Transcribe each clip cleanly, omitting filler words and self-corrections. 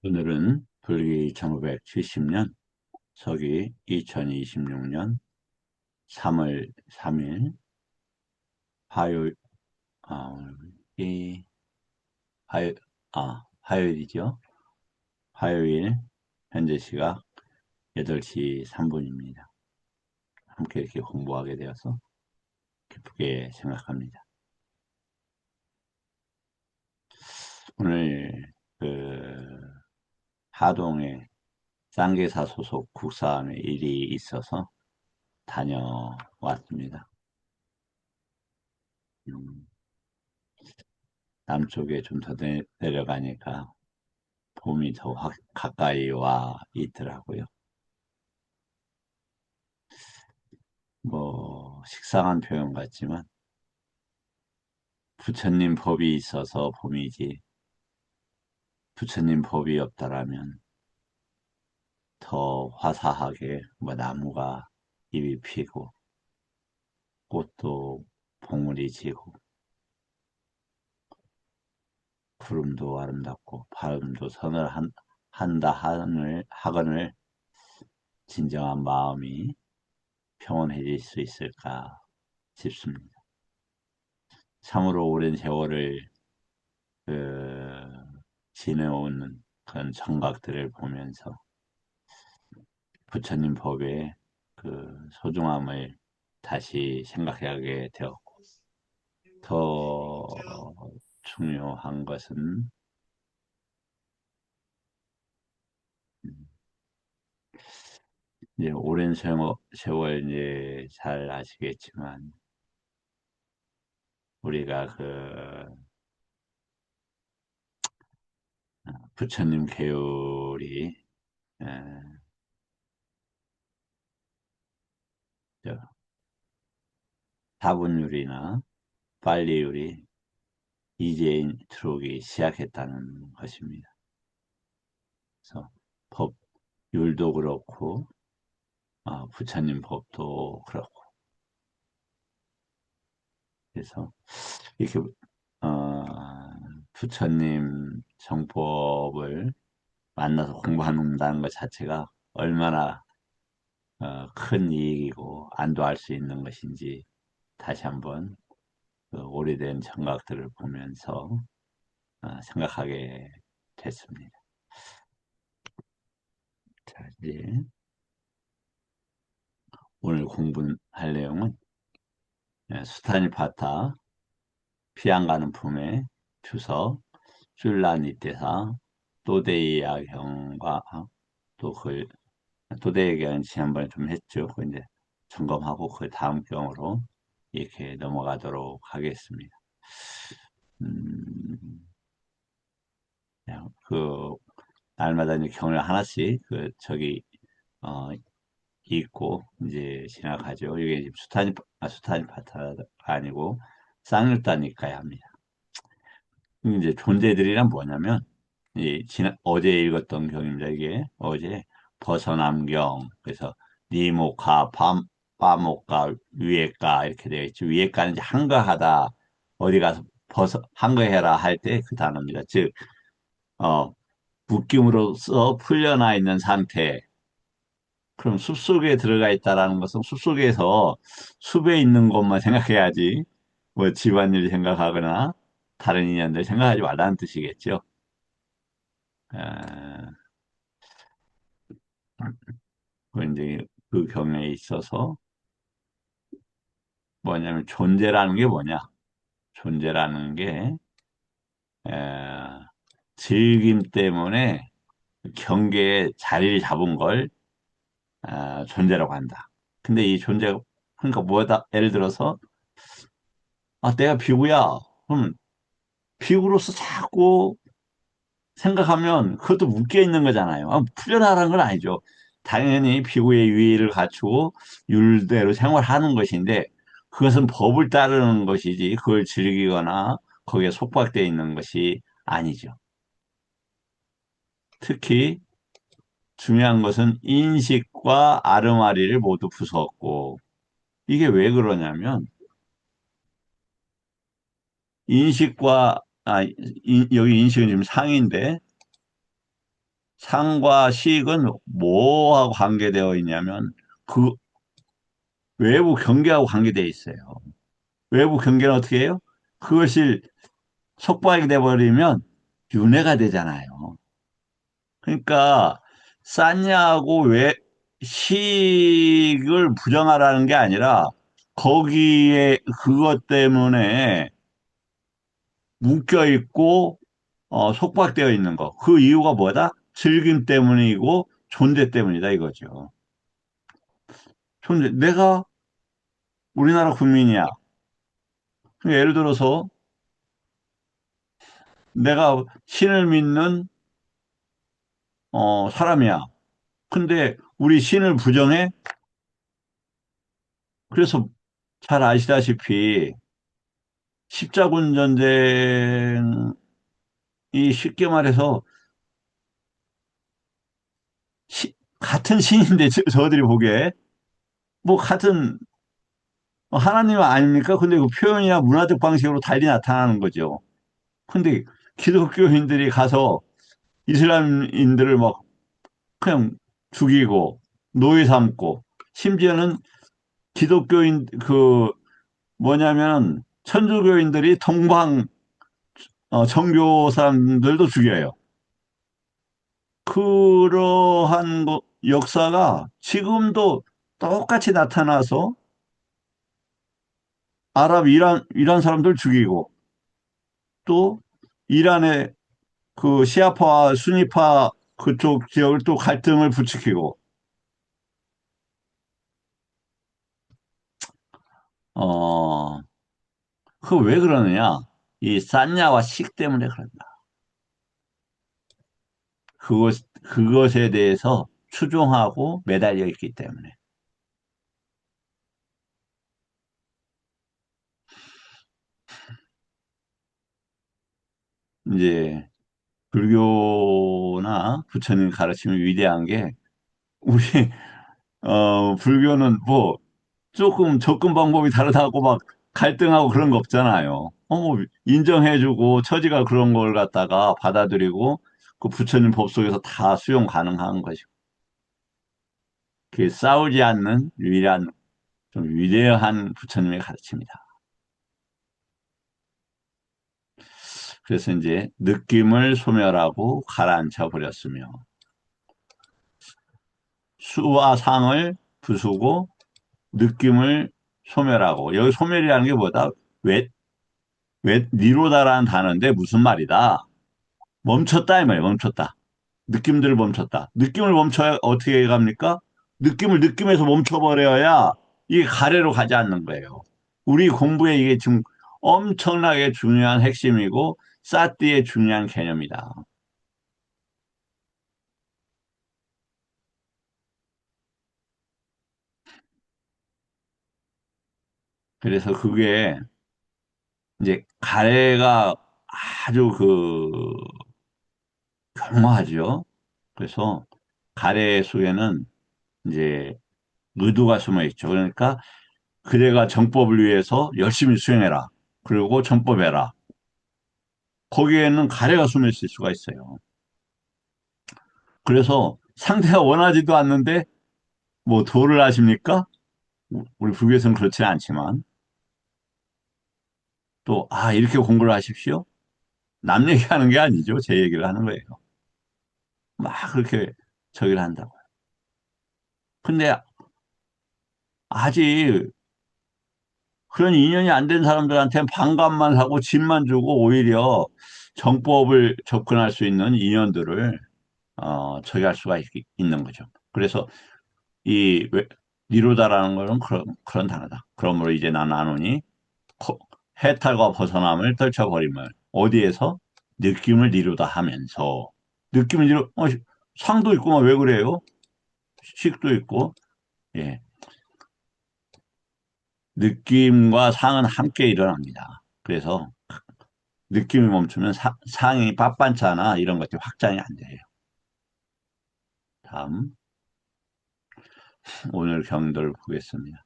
오늘은 불기 1570년, 서기 2026년 3월 3일, 화요일, 이, 화요, 화요일이죠. 화요일, 현재 시각 8시 3분입니다. 함께 이렇게 공부하게 되어서 기쁘게 생각합니다. 오늘, 하동에 쌍계사 소속 국사함의 일이 있어서 다녀왔습니다. 음, 남쪽에 좀 더 내려가니까 봄이 더 가까이 와 있더라고요. 뭐, 식상한 표현 같지만, 부처님 법이 있어서 봄이지, 부처님 법이 없다라면 더 화사하게 뭐 나무가 잎이 피고, 꽃도 봉우리 지고, 구름도 아름답고, 바람도 한다 하거늘 진정한 마음이 평온해질 수 있을까 싶습니다. 참으로 오랜 세월을 그 지내오는 그런 청각들을 보면서 부처님 법의 그 소중함을 다시 생각하게 되었고, 더 중요한 것은 음, 이제 오랜 세월 이제 잘 아시겠지만 우리가 부처님 계율이 에, 저 다분율이나 빨리율이 이제 들어오기 시작했다는 것입니다. 그래서 법율도 그렇고 부처님 법도 그렇고 그래서 이렇게 어, 부처님 정법을 만나서 공부한다는 것 자체가 얼마나 큰 이익이고 안도할 수 있는 것인지 다시 한번 그 오래된 정각들을 보면서 생각하게 됐습니다. 자, 이제 오늘 공부할 내용은 수타니파타 피안가는 품의 주석 줄라니테사 또데이아경과 또그 도대의견 지난번에 좀 했죠. 그 이제 점검하고 그 다음 경으로 이렇게 넘어가도록 하겠습니다. 음, 그 날마다 이제 경을 하나씩 어 읽고 이제 지나가죠. 이게 지금 수타니 파타가 아니고 쌍일다니까야 합니다. 이제 존재들이란 뭐냐면 어제 읽었던 경입니다. 이게 어제 벗어남경 그래서 니모카 빠모카 위에가 이렇게 되어 있죠. 위에가는 이제 한가하다 어디 가서 한가해라 할 때 그 단어입니다. 즉 묶임으로써 풀려나 있는 상태. 그럼 숲속에 들어가 있다라는 것은 숲속에서 숲에 있는 것만 생각해야지 뭐 집안일 생각하거나 다른 인연들 생각하지 말라는 뜻이겠죠. 아, 이제 그 경우에 있어서 뭐냐면 존재라는 게 뭐냐? 존재라는 게 에, 즐김 때문에 경계에 자리를 잡은 걸 존재라고 한다. 근데 이 존재 그러니까 뭐다? 예를 들어서 내가 비구야. 그럼 비구로서 자꾸 생각하면 그것도 묶여 있는 거잖아요. 풀려나가는 건 아니죠. 당연히 피구의 유의를 갖추고 율대로 생활하는 것인데 그것은 법을 따르는 것이지 그걸 즐기거나 거기에 속박되어 있는 것이 아니죠. 특히 중요한 것은 인식과 아르마리를 모두 부수었고 이게 왜 그러냐면 인식과 여기 인식은 지금 상인데 상과 식은 뭐하고 관계되어 있냐면 그 외부 경계하고 관계되어 있어요. 외부 경계는 어떻게 해요? 그것이 속박이 돼버리면 윤회가 되잖아요. 그러니까 쌌냐고 왜 식을 부정하라는 게 아니라 거기에 그것 때문에 묶여 있고 속박되어 있는 거. 그 이유가 뭐다? 즐김 때문이고 존재 때문이다 이거죠. 존재. 내가 우리나라 국민이야. 그러니까 예를 들어서 내가 신을 믿는 사람이야. 근데 우리 신을 부정해? 그래서 잘 아시다시피 십자군 전쟁이 쉽게 말해서 같은 신인데 저들이 보기에 뭐 같은 하나님 아닙니까? 근데 그 표현이나 문화적 방식으로 달리 나타나는 거죠. 근데 기독교인들이 가서 이슬람인들을 막 그냥 죽이고 노예 삼고 심지어는 기독교인 그 뭐냐면 천주교인들이 동방 정교 사람들도 죽여요. 그러한 역사가 지금도 똑같이 나타나서 이란 사람들 죽이고 또 이란의 그 시아파와 수니파 그쪽 지역을 또 갈등을 부추기고 어, 그 왜 그러느냐? 이 싼냐와 식 때문에 그런다. 그것에 대해서 추종하고 매달려 있기 때문에. 이제 불교나 부처님 가르침이 위대한 게 우리 불교는 뭐 조금 접근 방법이 다르다고 막 갈등하고 그런 거 없잖아요. 뭐 인정해주고 처지가 그런 걸 갖다가 받아들이고 그 부처님 법 속에서 다 수용 가능한 것이고 그 싸우지 않는 유일한 좀 위대한 부처님의 가르침이다. 그래서 이제 느낌을 소멸하고 가라앉혀 버렸으며 수와 상을 부수고 느낌을 소멸하고 여기 소멸이라는 게 뭐다? 왜 니로다라는 단어인데 무슨 말이다? 멈췄다 이 말이에요. 멈췄다. 느낌들을 멈췄다. 느낌을 멈춰야 어떻게 갑니까? 느낌을 느낌에서 멈춰버려야 이게 가래로 가지 않는 거예요. 우리 공부에 이게 지금 엄청나게 중요한 핵심이고 사티의 중요한 개념이다. 그래서 그게 이제 가래가 아주 경화하죠. 그래서 가래 속에는 이제 의도가 숨어 있죠. 그러니까 그대가 정법을 위해서 열심히 수행해라. 그리고 정법해라. 거기에는 가래가 숨어 있을 수가 있어요. 그래서 상대가 원하지도 않는데 뭐 도를 하십니까? 우리 불교에서는 그렇지 않지만 또 이렇게 공부를 하십시오. 남 얘기하는 게 아니죠. 제 얘기를 하는 거예요. 막 그렇게 저기를 한다고. 근데 아직 그런 인연이 안 된 사람들한테는 반감만 하고 집만 주고 오히려 정법을 접근할 수 있는 인연들을 저기 할 수가 있는 거죠. 그래서 이 니로다라는 거는 그런 단어다. 그러므로 이제 난 아노니 거- 해탈과 벗어남을 떨쳐버림을 어디에서 느낌을 니로다 하면서 느낌을 니로 상도 있고 왜 그래요? 식도 있고 예 느낌과 상은 함께 일어납니다. 그래서 느낌이 멈추면 상이 빳빳잖아 이런 것들이 확장이 안 돼요. 다음 오늘 경도를 보겠습니다.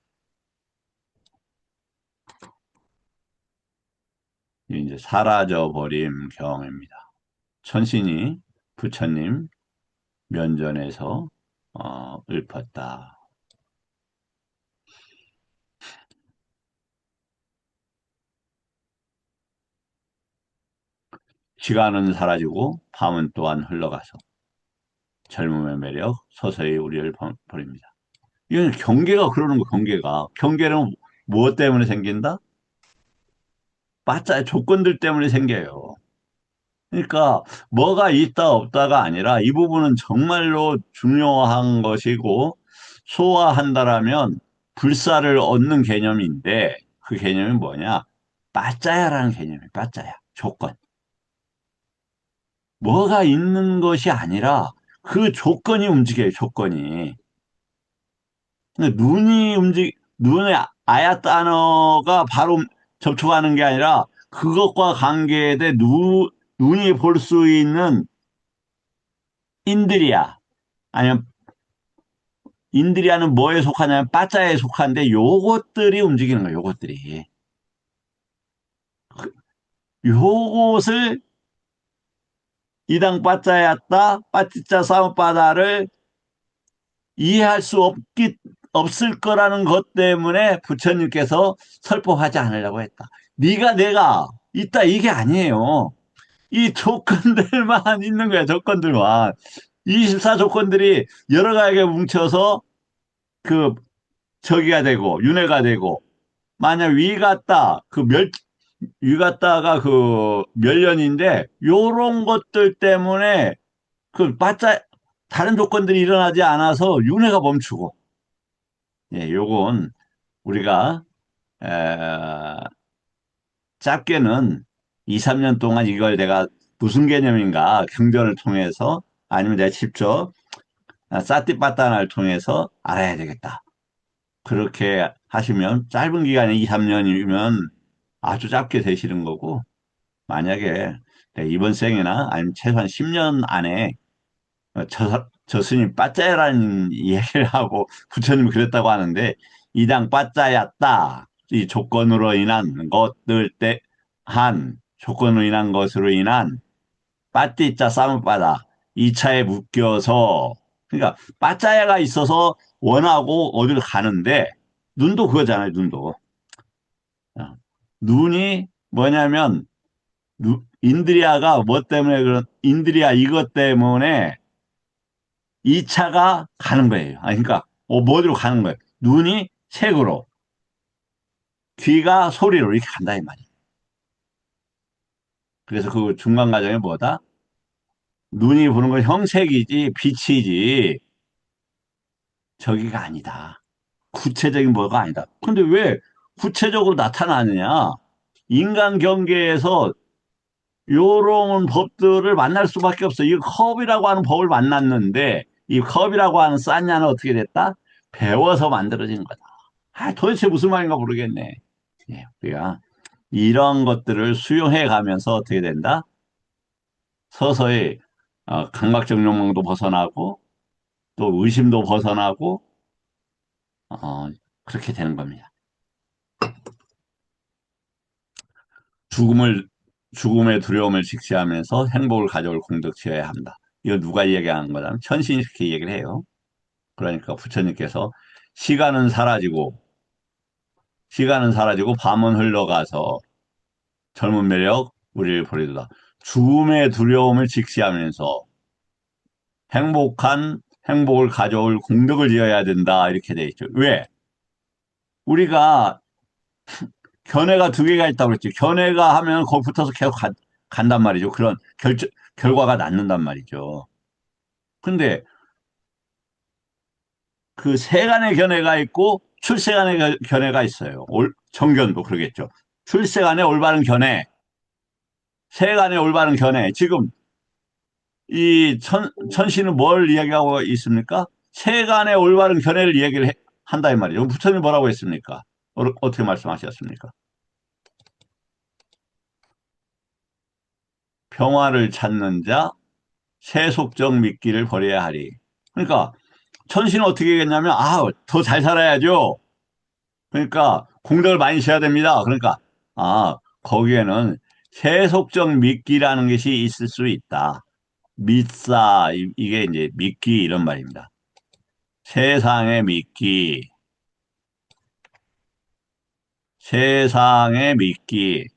이제 사라져버림 경입니다. 천신이 부처님 면전에서 읊었다. 시간은 사라지고 밤은 또한 흘러가서 젊음의 매력 서서히 우리를 버립니다. 이건 경계가 그러는 거, 경계가. 경계는 무엇 때문에 생긴다? 빠짜 조건들 때문에 생겨요. 그러니까 뭐가 있다 없다가 아니라 이 부분은 정말로 중요한 것이고 소화한다라면 불사를 얻는 개념인데 그 개념이 뭐냐? 빠짜야라는 개념이 빠짜야. 조건. 뭐가 있는 것이 아니라 그 조건이 움직여요, 조건이. 근데 눈의 아야 단어가 바로 접촉하는 게 아니라 그것과 관계돼 눈이 볼 수 있는 인들이야. 아니면 인들이야는 뭐에 속하냐면 빠자에 속하는데 요것들이 움직이는 거야, 요것들이. 요것을 이당 빠자였다, 빠찌자 싸움바다를 이해할 수 없을 거라는 것 때문에 부처님께서 설법하지 않으려고 했다. 네가 내가 있다 이게 아니에요. 이 조건들만 있는 거야, 조건들만. 24 조건들이 여러 가지가 뭉쳐서 그 저기가 되고 윤회가 되고 만약 위 같다 위 같다가 그 멸련인데 요런 것들 때문에 그 맞자 다른 조건들이 일어나지 않아서 윤회가 멈추고 예, 요건 우리가 에, 짧게는 2, 3년 동안 이걸 내가 무슨 개념인가 경전을 통해서 아니면 내가 직접 사티빠따나를 통해서 알아야 되겠다. 그렇게 하시면 짧은 기간에 2, 3년이면 아주 짧게 되시는 거고 만약에 이번 생이나 아니면 최소한 10년 안에 저 스님 빠짜야라는 얘기를 하고 부처님이 그랬다고 하는데 이당 빠짜였다. 이 조건으로 인한 것들 때한 조건으로 인한 것으로 인한 빠띠자 싸움바다 2차에 묶여서 그러니까 빠짜야가 있어서 원하고 어디를 가는데 눈도 그거잖아요. 눈도 어. 눈이 뭐냐면 인드리아가 뭐 때문에 그런 인드리아 이것 때문에 2차가 가는 거예요. 아, 그러니까 뭐로 가는 거예요. 눈이 색으로, 귀가 소리로 이렇게 간다 이 말이에요. 그래서 그 중간 과정이 뭐다? 눈이 보는 건 형색이지 빛이지 저기가 아니다. 구체적인 뭐가 아니다. 근데 왜 구체적으로 나타나느냐? 인간 경계에서 요런 법들을 만날 수밖에 없어. 이 컵이라고 하는 법을 만났는데 이 컵이라고 하는 싼냐는 어떻게 됐다? 배워서 만들어진 거다. 아, 도대체 무슨 말인가 모르겠네. 예, 우리가 이런 것들을 수용해 가면서 어떻게 된다? 서서히 강박적 욕망도 벗어나고 또 의심도 벗어나고 어, 그렇게 되는 겁니다. 죽음을 죽음의 두려움을 직시하면서 행복을 가져올 공덕 지어야 한다. 이거 누가 얘기하는 거냐면 천신이 이렇게 얘기를 해요. 그러니까 부처님께서 시간은 사라지고 시간은 사라지고 밤은 흘러가서 젊은 매력 우리를 버리도다. 죽음의 두려움을 직시하면서 행복을 가져올 공덕을 지어야 된다. 이렇게 돼 있죠. 왜? 우리가 견해가 두 개가 있다고 그랬죠. 견해가 하면 거기 붙어서 계속 간단 말이죠. 그런 결과가 낳는단 말이죠. 근데 그 세간의 견해가 있고 출세간의 견해가 있어요. 정견도 그러겠죠. 출세간의 올바른 견해, 세간의 올바른 견해. 지금 이 천신은 뭘 이야기하고 있습니까? 세간의 올바른 견해를 한다 이 말이죠. 부처님 뭐라고 했습니까? 어떻게 말씀하셨습니까? 평화를 찾는 자, 세속적 미끼를 버려야 하리. 그러니까 천신은 어떻게 얘기했냐면 더 잘 살아야죠. 그러니까 공덕을 많이 셔야 됩니다. 그러니까 거기에는 세속적 미끼라는 것이 있을 수 있다. 믿사, 이게 이제 믿기 이런 말입니다. 세상에 믿기, 세상에 믿기.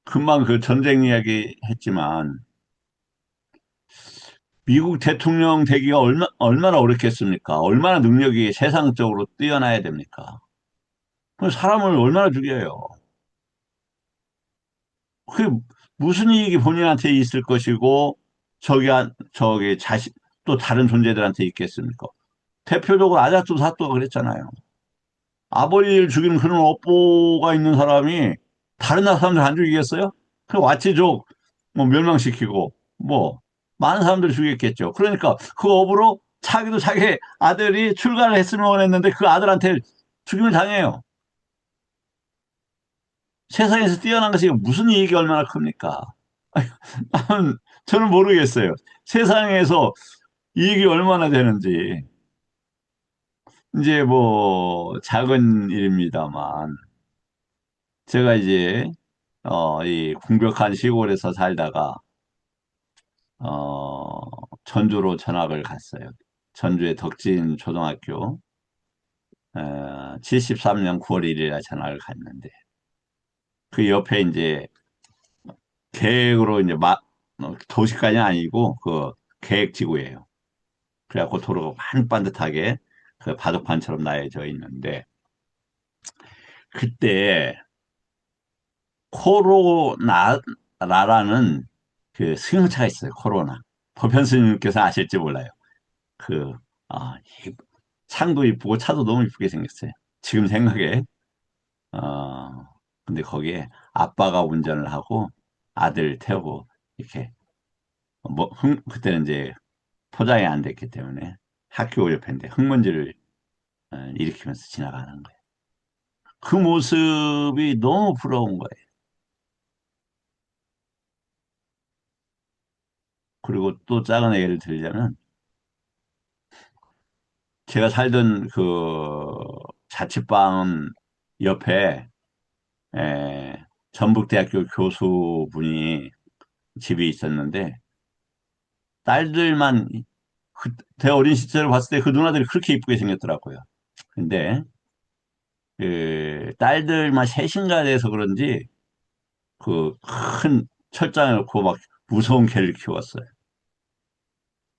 금방 그 전쟁 이야기 했지만, 미국 대통령 되기가 얼마나 어렵겠습니까? 얼마나 능력이 세상적으로 뛰어나야 됩니까? 그 사람을 얼마나 죽여요? 그 무슨 이익이 본인한테 있을 것이고, 저기 또 다른 존재들한테 있겠습니까? 대표적으로 아자투 사또가 그랬잖아요. 아버지를 죽이는 그런 업보가 있는 사람이 다른 나라 사람들 안 죽이겠어요? 그 와치족 뭐 멸망시키고 뭐 많은 사람들 죽였겠죠. 그러니까 그 업으로 자기도 자기 아들이 출가를 했으면 원했는데 그 아들한테 죽임을 당해요. 세상에서 뛰어난 것이 무슨 이익이 얼마나 큽니까? 저는 모르겠어요. 세상에서 이익이 얼마나 되는지. 이제 뭐 작은 일입니다만 제가 이제 이 궁벽한 시골에서 살다가 전주로 전학을 갔어요. 전주의 덕진 초등학교 73년 9월 1일에 전학을 갔는데 그 옆에 이제 계획으로 이제 도시까지 아니고 그 계획지구예요. 그래갖고 도로가 반반듯하게 그 바둑판처럼 나여져 있는데 그때 코로나라는 그 승용차가 있어요. 코로나. 법현 스님께서 아실지 몰라요. 그, 아, 창도 이쁘고 차도 너무 이쁘게 생겼어요. 지금 생각에. 어, 근데 거기에 아빠가 운전을 하고 아들 태우고 이렇게 그때는 이제 포장이 안 됐기 때문에 학교 옆인데 흙먼지를 일으키면서 지나가는 거예요. 그 모습이 너무 부러운 거예요. 그리고 또 작은 예를 들자면 제가 살던 그 자취방 옆에 전북대학교 교수분이 집이 있었는데 딸들만 그때 어린 시절을 봤을 때 그 누나들이 그렇게 이쁘게 생겼더라고요. 근데 그 딸들만 셋인가 돼서 그런지 그 큰 철장에 놓고 막 무서운 개를 키웠어요.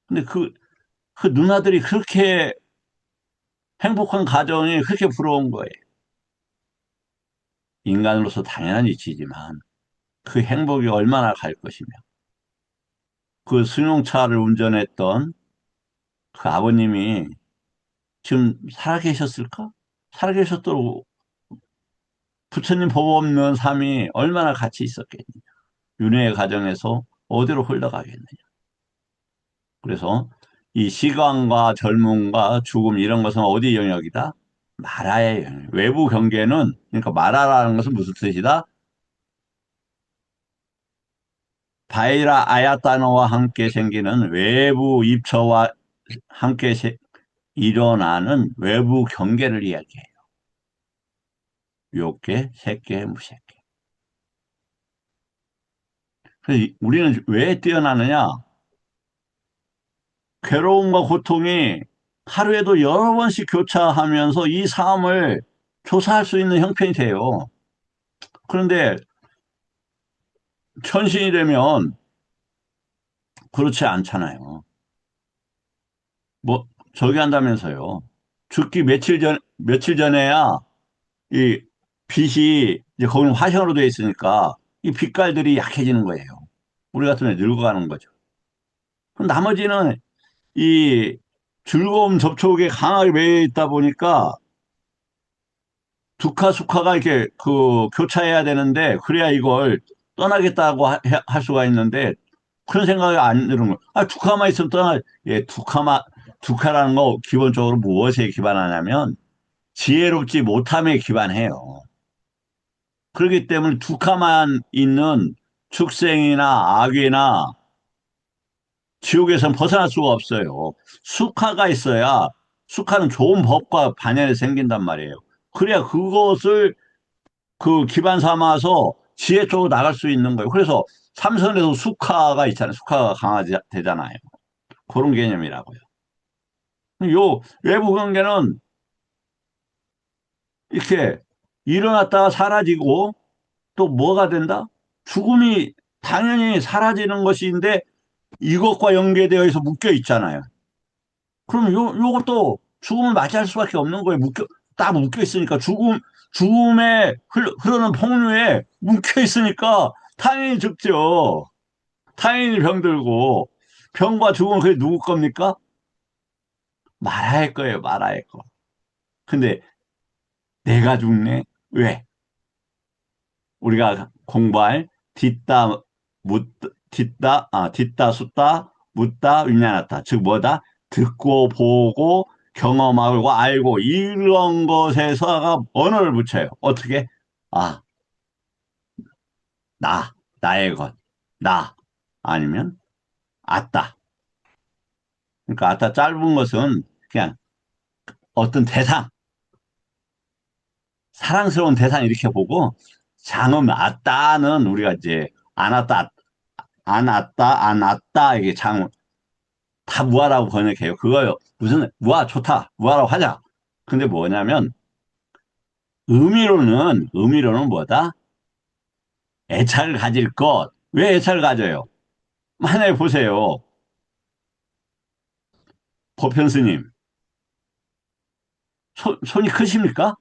근데 그 누나들이 그렇게 행복한 가정이 그렇게 부러운 거예요. 인간으로서 당연한 이치지만 그 행복이 얼마나 갈 것이며 그 승용차를 운전했던 그 아버님이 지금 살아계셨을까? 살아계셨도록 부처님 법 없는 삶이 얼마나 가치 있었겠느냐. 윤회의 가정에서 어디로 흘러가겠느냐. 그래서 이 시간과 젊음과 죽음 이런 것은 어디 영역이다? 마라의 영역. 외부 경계는 그러니까 마라라는 것은 무슨 뜻이다? 바이라 아야 단어와 함께 생기는 외부 입처와 함께 일어나는 외부 경계를 이야기해요. 욕계, 색계, 무색계. 그래서 우리는 왜 뛰어나느냐? 괴로움과 고통이 하루에도 여러 번씩 교차하면서 이 삶을 조사할 수 있는 형편이 돼요. 그런데 천신이 되면 그렇지 않잖아요. 뭐, 저기 한다면서요. 죽기 며칠 전에야 이 빛이 이제 거기는 화성으로 되어 있으니까 이 빛깔들이 약해지는 거예요. 우리 같으면 늙어가는 거죠. 그럼 나머지는 이 즐거움 접촉에 강하게 매여 있다 보니까 두카, 수카가 이렇게 그 교차해야 되는데 그래야 이걸 떠나겠다고 할 수가 있는데 그런 생각이 안 드는 거예요. 아, 두카만 있으면 두카라는 거 기본적으로 무엇에 기반하냐면 지혜롭지 못함에 기반해요. 그렇기 때문에 두카만 있는 축생이나 악이나 지옥에선 벗어날 수가 없어요. 수카가 있어야 수카는 좋은 법과 반연이 생긴단 말이에요. 그래야 그것을 그 기반 삼아서 지혜 쪽으로 나갈 수 있는 거예요. 그래서 삼선에도 수카가 있잖아요. 수카가 강화되잖아요. 그런 개념이라고요. 요 외부 관계는 이렇게 일어났다가 사라지고 또 뭐가 된다? 죽음이 당연히 사라지는 것인데 이것과 연계되어 있어 묶여 있잖아요. 그럼 요것도 죽음을 맞이할 수밖에 없는 거예요. 딱 묶여 있으니까 죽음에 흐르는 폭류에 묶여 있으니까 당연히 죽죠. 당연히 병들고 병과 죽음은 그게 누구 겁니까? 말아야 할 거예요. 말아야 할 거. 근데 내가 죽네? 왜? 우리가 공부할 뒤다, 숫다, 묻다, 위냐났다. 즉, 뭐다? 듣고, 보고, 경험하고, 알고, 이런 것에서가 언어를 붙여요. 어떻게? 아, 나의 것, 나. 아니면, 아따. 그러니까, 아따 짧은 것은 그냥 어떤 대상, 사랑스러운 대상 이렇게 보고, 장음, 아따는 우리가 이제, 안 왔다, 이게 다 무아라고 번역해요. 그거요. 무슨, 무아 좋다. 무아라고 하자. 근데 뭐냐면, 의미로는 뭐다? 애착을 가질 것. 왜 애착을 가져요? 만약에 보세요. 보편 스님, 손이 크십니까?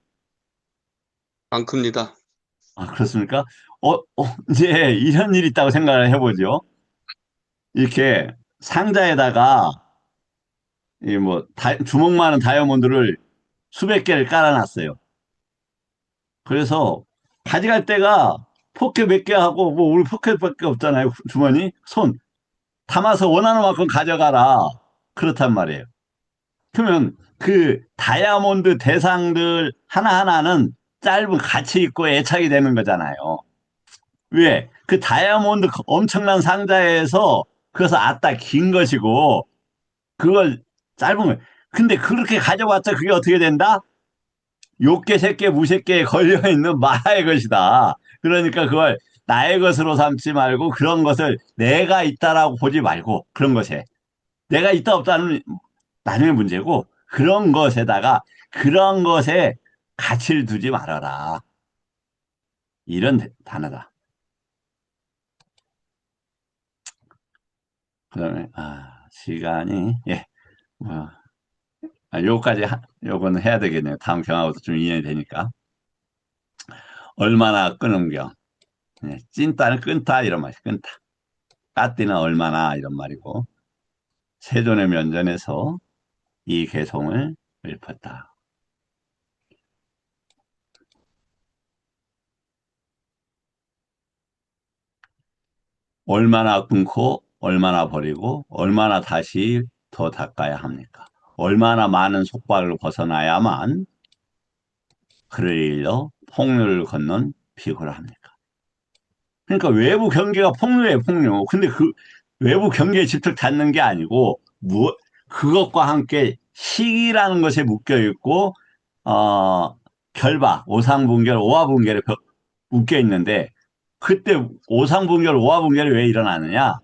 안 큽니다. 아, 그렇습니까? 이제 이런 일이 있다고 생각을 해보죠. 이렇게 상자에다가, 이 뭐, 주먹 많은 다이아몬드를 수백 개를 깔아놨어요. 그래서 가져갈 때가 포켓 몇 개 하고 뭐 우리 포켓밖에 없잖아요. 주머니 손 담아서 원하는 만큼 가져가라. 그렇단 말이에요. 그러면 그 다이아몬드 대상들 하나하나는 짧은 가치 있고 애착이 되는 거잖아요. 왜? 그 다이아몬드 엄청난 상자에서 그래서 아따 긴 것이고 그걸 짧은 거. 근데 그렇게 가져봤자 그게 어떻게 된다? 욕계 새끼 무새끼에 걸려있는 마의 것이다. 그러니까 그걸 나의 것으로 삼지 말고 그런 것을 내가 있다라고 보지 말고 그런 것에 내가 있다 없다는 나중에 문제고 그런 것에 가치를 두지 말아라. 이런 단어다. 그다음에 시간이 뭐, 요까지 요거는 해야 되겠네요. 다음 경하고도 좀 인연이 되니까 얼마나 끊은겨. 찐따는 끊다 이런 말이 끊다. 까띠는 얼마나 이런 말이고 세존의 면전에서 이 개성을 읊었다. 얼마나 끊고 얼마나 버리고 얼마나 다시 더 닦아야 합니까? 얼마나 많은 속박을 벗어나야만 그를 일러 폭류를 건넌 피고를 합니까? 그러니까 외부 경계가 폭류예요, 폭류. 근데 그 외부 경계에 직접 닿는 게 아니고 그것과 함께 식이라는 것에 묶여 있고 어, 오상분결, 오화분결에 묶여 있는데 그때 오상분결, 오화분결이 왜 일어나느냐?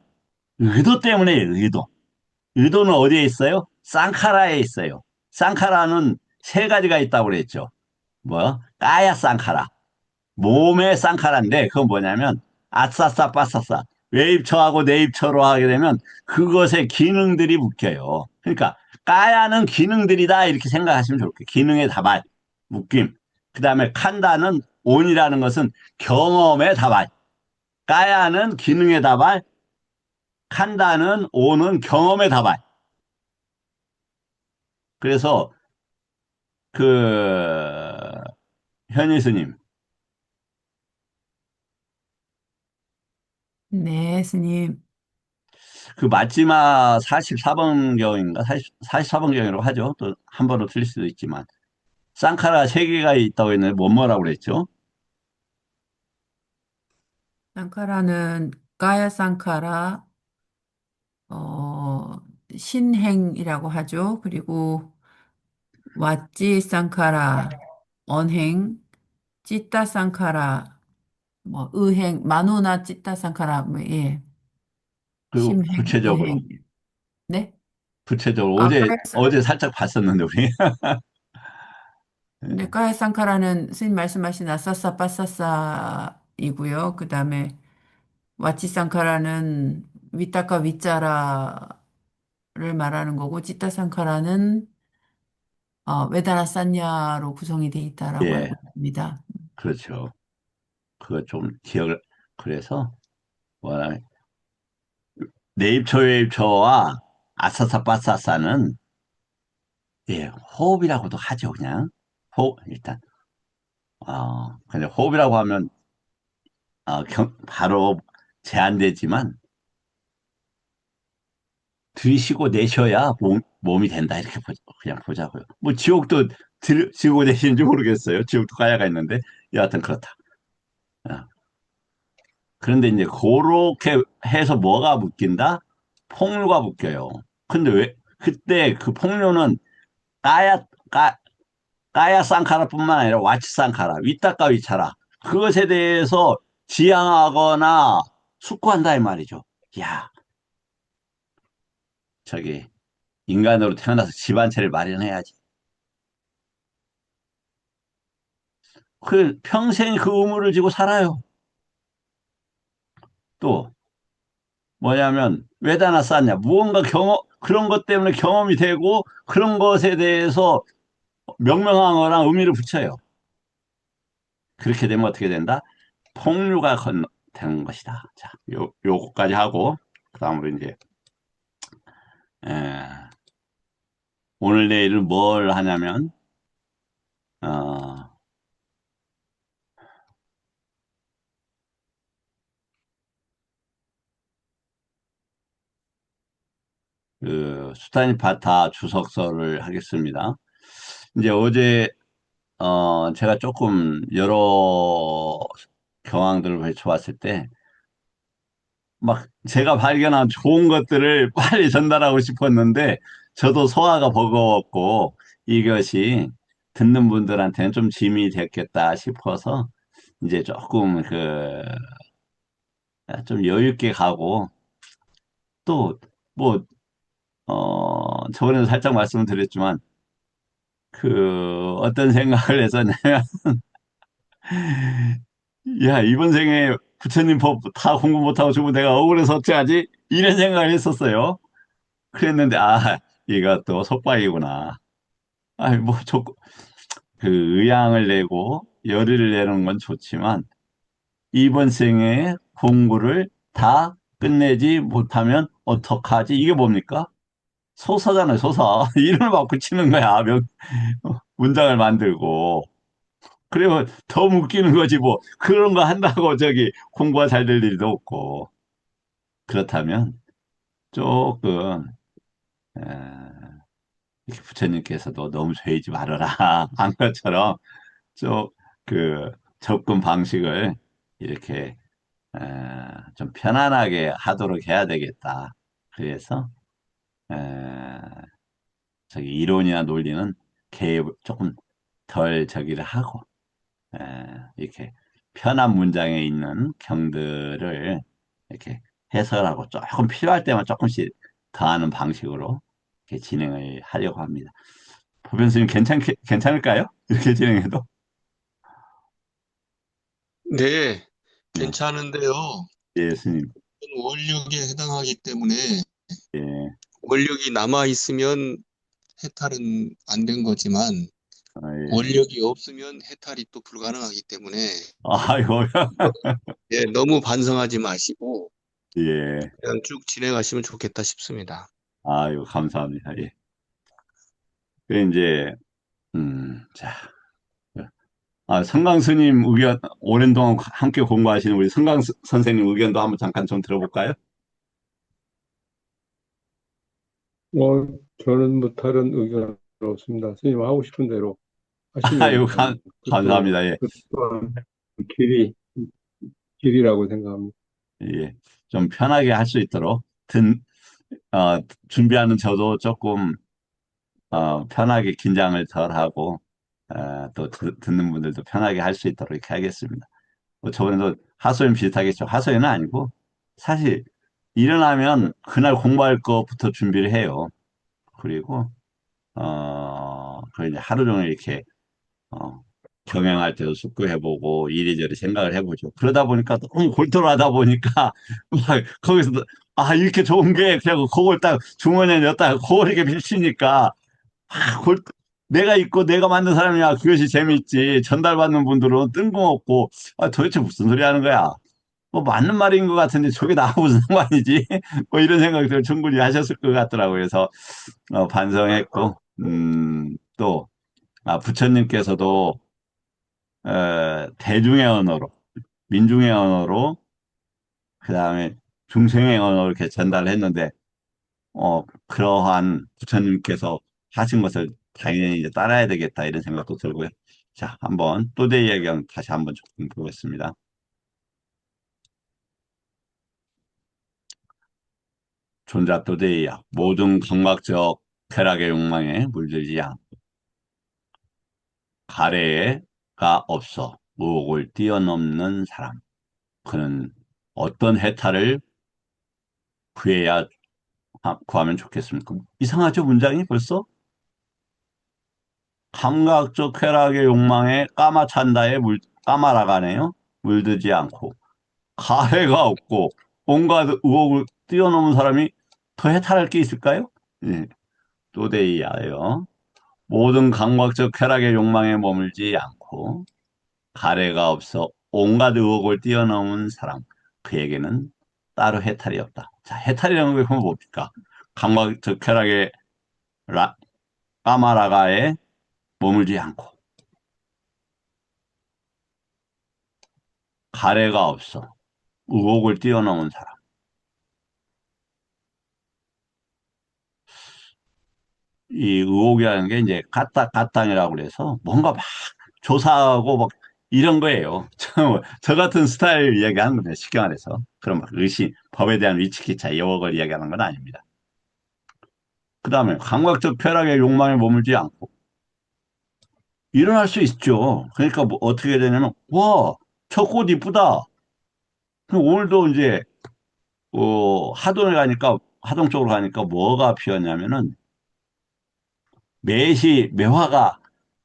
의도 때문에 의도. 의도는 어디에 있어요? 쌍카라에 있어요. 쌍카라는 세 가지가 있다고 그랬죠. 뭐? 까야 쌍카라. 몸의 쌍카라인데 그건 뭐냐면 아싸싸 빠싸싸 외입처하고 내입처로 하게 되면 그것의 기능들이 묶여요. 그러니까 까야는 기능들이다 이렇게 생각하시면 좋을 거예요. 기능의 다발, 묶임. 그 다음에 칸다는 온이라는 것은 경험의 다발. 까야는 기능의 다발, 칸다는 온은 경험의 다발. 그래서 그 현일 스님 네, 스님. 그 마지막 44번경인가? 44번경이라고 하죠. 또 한 번로 틀릴 수도 있지만. 쌍카라 세 개가 있다고 했는데 뭐라고 그랬죠? 상카라는 가야 상카라, 어, 신행이라고 하죠. 그리고 왓지 상카라, 언행, 찌따 상카라, 뭐, 의행, 마누나 찌따상카라, 뭐, 예. 그리고 심행, 구체적으로, 의행. 네? 구체적으로 아, 어제 살짝 봤었는데, 우리. 네, 예, 까야상카라는 스님 말씀하신 아싸싸 빠싸싸이고요. 그 다음에 와치상카라는 위따까 위짜라를 말하는 거고, 찌따상카라는 외다나 쌌냐로 구성이 돼 있다라고 예, 알고 있습니다. 그렇죠. 그거 좀 기억을, 그래서, 뭐라, 내입초외입초와 아싸싸빠싸싸는, 예, 호흡이라고도 하죠, 그냥. 일단, 근데 호흡이라고 하면, 바로 제한되지만, 들이쉬고 내쉬어야 몸이 된다. 이렇게 그냥 보자고요. 뭐, 지옥도 들이쉬고 내쉬는지 모르겠어요. 지옥도 가야가 있는데, 여하튼 그렇다. 어. 그런데 이제, 그렇게 해서 뭐가 묶인다? 폭류가 묶여요. 근데 왜, 그때 그 폭류는 까야, 까, 까야 쌍카라뿐만 아니라 와치 쌍카라, 위따까 위차라. 그것에 대해서 지향하거나 숙고한다, 이 말이죠. 야, 저기, 인간으로 태어나서 집 한 채를 마련해야지. 평생 그 의무를 지고 살아요. 또, 뭐냐면, 왜다나 쌓냐. 무언가 그런 것 때문에 경험이 되고, 그런 것에 대해서 명명하거나 의미를 붙여요. 그렇게 되면 어떻게 된다? 폭류가 되는 것이다. 자, 요거까지 하고, 그 다음으로 이제, 에, 오늘 내일은 뭘 하냐면, 어, 수타니파타 주석서를 하겠습니다. 이제 어제, 제가 조금 여러 경황들을 펼쳐봤을 때, 막 제가 발견한 좋은 것들을 빨리 전달하고 싶었는데, 저도 소화가 버거웠고, 이것이 듣는 분들한테는 좀 짐이 됐겠다 싶어서, 이제 조금 좀 여유 있게 가고, 또, 뭐, 저번에도 살짝 말씀을 드렸지만, 어떤 생각을 했었냐면, 야, 이번 생에 부처님 법 다 공부 못하고 죽으면 내가 억울해서 어찌하지? 이런 생각을 했었어요. 그랬는데, 이것도 속박이구나. 뭐, 의향을 내고, 열의를 내는 건 좋지만, 이번 생에 공부를 다 끝내지 못하면 어떡하지? 이게 뭡니까? 소사잖아요, 소사. 이름을 막 붙이는 거야, 문장을 만들고. 그러면 더 웃기는 거지, 뭐. 그런 거 한다고 공부가 잘 될 일도 없고. 그렇다면, 조금, 에, 이렇게 부처님께서도 너무 죄지 말아라. 한 것처럼, 좀, 접근 방식을 이렇게, 에, 좀 편안하게 하도록 해야 되겠다. 그래서, 에, 이론이나 논리는 개입 조금 덜 저기를 하고, 이렇게 편한 문장에 있는 경들을 이렇게 해설하고 조금 필요할 때만 조금씩 더하는 방식으로 이렇게 진행을 하려고 합니다. 보변스님 괜찮을까요? 이렇게 진행해도? 네, 네, 괜찮은데요. 예, 스님. 원력에 해당하기 때문에 예, 원력이 남아 있으면 해탈은 안 된 거지만 예. 원력이 없으면 해탈이 또 불가능하기 때문에 아이고, 예, 너무 반성하지 마시고 예. 그냥 쭉 진행하시면 좋겠다 싶습니다. 아이고, 감사합니다. 예. 이제, 자. 성강 스님 의견, 오랜 동안 함께 공부하시는 우리 성강 선생님 의견도 한번 잠깐 좀 들어볼까요? 저는 뭐 다른 의견 없습니다. 스님 하고 싶은 대로 아이고, 하시면 감사합니다. 예. 그 또한 길이, 길이라고 생각합니다. 예. 좀 편하게 할 수 있도록, 준비하는 저도 조금, 편하게 긴장을 덜 하고, 또 듣는 분들도 편하게 할 수 있도록 이렇게 하겠습니다. 저번에도 하소연 비슷하겠죠. 하소연은 아니고 사실 일어나면 그날 공부할 것부터 준비를 해요. 그리고 그 이제 하루 종일 이렇게 어, 경영할 때도 숙고해보고 이리저리 생각을 해보죠. 그러다 보니까 너무 골똘하다 보니까 막 거기서도 이렇게 좋은 게 그냥 그걸 딱 주머니에 넣었다가 그걸 이렇게 비치니까 아, 골, 내가 있고 내가 만든 사람이야 그것이 재밌지. 전달받는 분들은 뜬금없고 도대체 무슨 소리 하는 거야. 뭐 맞는 말인 것 같은데 저게 나하고 무슨 상관이지? 뭐 이런 생각들 충분히 하셨을 것 같더라고요. 그래서 반성했고 또 부처님께서도 대중의 언어로, 민중의 언어로, 그 다음에 중생의 언어로 이렇게 전달을 했는데, 그러한 부처님께서 하신 것을 당연히 이제 따라야 되겠다, 이런 생각도 들고요. 자, 한번 또대의 예경 다시 한번 조금 보겠습니다. 존자 또대이야. 모든 감각적 쾌락의 욕망에 물들지 않고, 가래가 없어 의욕을 뛰어넘는 사람. 그는 어떤 해탈을 구해야 구하면 좋겠습니까? 이상하죠, 문장이 벌써? 감각적 쾌락의 욕망에 까마찬다에 까마라가네요. 물들지 않고. 가해가 없고, 온갖 의혹을 뛰어넘은 사람이 더 해탈할 게 있을까요? 예, 또데이야요. 모든 감각적 쾌락의 욕망에 머물지 않고, 가래가 없어 온갖 의혹을 뛰어넘은 사람. 그에게는 따로 해탈이 없다. 자, 해탈이라는 게 그럼 뭡니까? 감각적 쾌락의 까마라가에 머물지 않고 가래가 없어 의혹을 뛰어넘은 사람. 이 의혹이라는 게 이제 까딱까땅이라고 그래서 뭔가 막 조사하고 막 이런 거예요. 저 같은 스타일 이야기하는 겁니다. 쉽게 말해서. 그럼 막 의심, 법에 대한 위치기차, 의혹을 이야기하는 건 아닙니다. 그 다음에 감각적 쾌락의 욕망에 머물지 않고 일어날 수 있죠. 그러니까 뭐 어떻게 되냐면 와, 저 꽃 이쁘다. 그럼 오늘도 이제 하동에 가니까 하동 쪽으로 가니까 뭐가 피었냐면은 매화가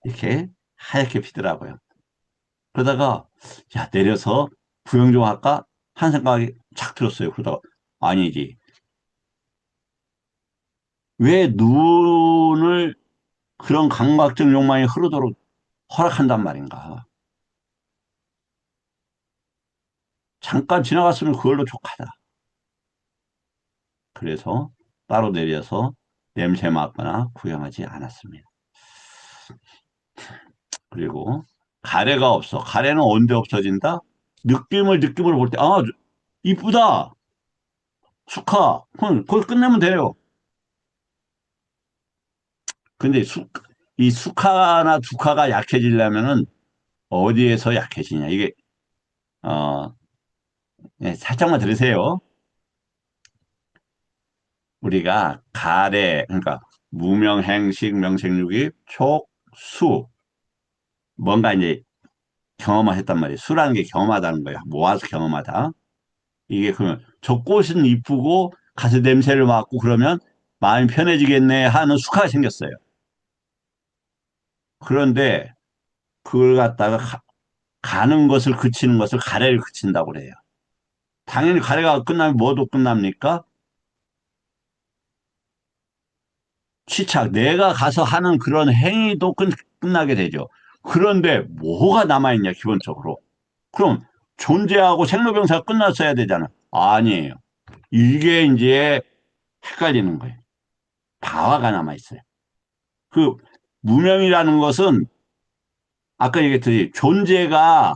이렇게 하얗게 피더라고요. 그러다가 야 내려서 구경 좀 할까 한 생각이 착 들었어요. 그러다가 아니지 왜 눈을 그런 감각적 욕망이 흐르도록 허락한단 말인가. 잠깐 지나갔으면 그걸로 족하다. 그래서 따로 내려서 냄새 맡거나 구경하지 않았습니다. 그리고 가래가 없어. 가래는 언제 없어진다? 느낌을 볼 때, 이쁘다. 수카. 그럼 거기 끝내면 돼요. 근데 이 수카나 두카가 약해지려면은 어디에서 약해지냐. 이게, 어, 살짝만 들으세요. 우리가 가래, 그러니까 무명행식, 명색육이, 촉, 수. 뭔가 이제 경험했단 말이에요. 수라는 게 경험하다는 거야. 모아서 경험하다. 이게 그러면 저 꽃은 이쁘고 가서 냄새를 맡고 그러면 마음이 편해지겠네 하는 수가 생겼어요. 그런데 그걸 갖다가 가는 것을 그치는 것을 가래를 그친다고 그래요. 당연히 가래가 끝나면 뭐도 끝납니까? 취착. 내가 가서 하는 그런 행위도 끝나게 되죠. 그런데 뭐가 남아있냐, 기본적으로. 그럼 존재하고 생로병사가 끝났어야 되잖아. 아니에요. 이게 이제 헷갈리는 거예요. 바화가 남아있어요. 그 무명이라는 것은 아까 얘기했듯이 존재가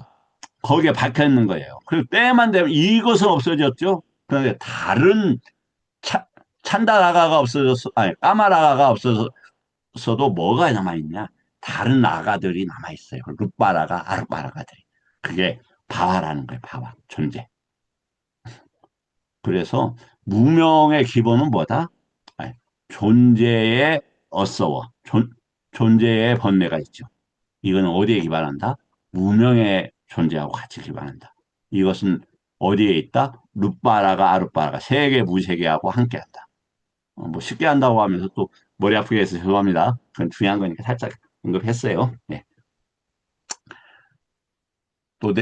거기에 박혀 있는 거예요. 그리고 때만 되면 이것은 없어졌죠. 그런데 다른 찬다라가가 없어졌어, 아니 까마라가가 없어서도 뭐가 남아있냐? 다른 라가들이 남아있어요. 룻바라가, 아룻바라가들이. 그게 바화라는 거예요. 바화, 존재. 그래서 무명의 기본은 뭐다? 아니, 존재의 존재의 번뇌가 있죠. 이거는 어디에 기반한다? 무명의 존재하고 같이 기반한다. 이것은 어디에 있다? 룻바라가 아룻바라가 세계 무세계하고 함께한다. 뭐 쉽게 한다고 하면서 또 머리 아프게 해서 죄송합니다. 그건 중요한 거니까 살짝 언급했어요. 네. 또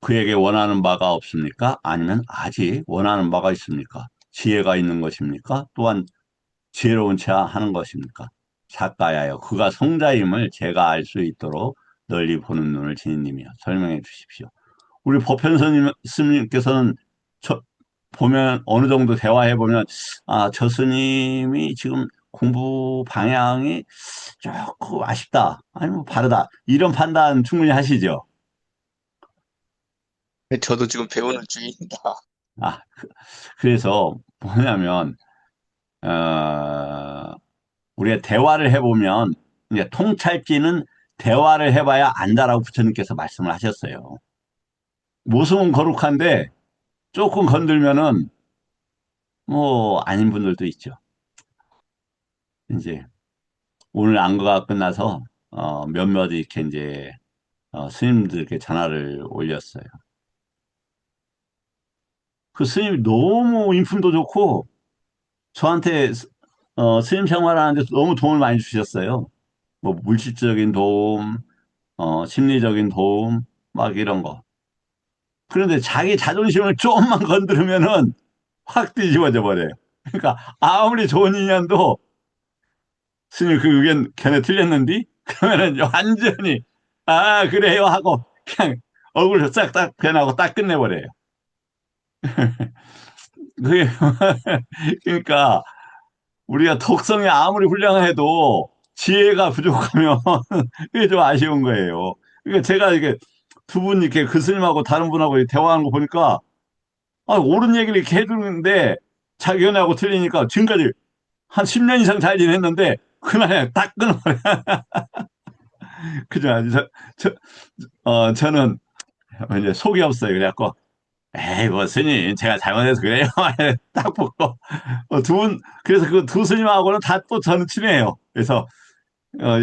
그에게 원하는 바가 없습니까? 아니면 아직 원하는 바가 있습니까? 지혜가 있는 것입니까? 또한 지혜로운 차 하는 것입니까? 작가야여, 그가 성자임을 제가 알 수 있도록 널리 보는 눈을 지닌 님이여 설명해 주십시오. 우리 법현 스님께서는 보면 어느 정도 대화해 보면 저 스님이 지금 공부 방향이 조금 아쉽다, 아니면 바르다, 이런 판단 충분히 하시죠. 저도 지금 배우는 중입니다. 아, 그래서 뭐냐면 어, 우리가 대화를 해보면 이제 통찰지는 대화를 해봐야 안다라고 부처님께서 말씀을 하셨어요. 모습은 거룩한데 조금 건들면은 뭐 아닌 분들도 있죠. 이제 오늘 안거가 끝나서 몇몇 이렇게 이제 스님들께 전화를 올렸어요. 그 스님이 너무 인품도 좋고 저한테 스님 생활하는데 너무 도움을 많이 주셨어요. 뭐 물질적인 도움, 심리적인 도움, 막 이런 거. 그런데 자기 자존심을 조금만 건드리면은 확 뒤집어져 버려요. 그러니까 아무리 좋은 인연도 스님 그 의견 견해 틀렸는디? 그러면은 완전히 그래요 하고 그냥 얼굴 싹딱 변하고 딱 끝내버려요. 그게 그러니까 우리가 독성이 아무리 훌륭해도 지혜가 부족하면 그게 좀 아쉬운 거예요. 그러니까 제가 이게 두 분 이렇게 그 스님하고 다른 분하고 대화하는 거 보니까 옳은 얘기를 이렇게 해주는데 자기 견해하고 틀리니까 지금까지 한 10년 이상 잘 지냈는데 그날 딱 끊어버려. 그죠? 저는 이제 속이 없어요. 그래갖고 에이 뭐 스님 제가 잘못해서 그래요. 딱 붙고 그래서 그 두 스님하고는 다 또 저는 친해요. 그래서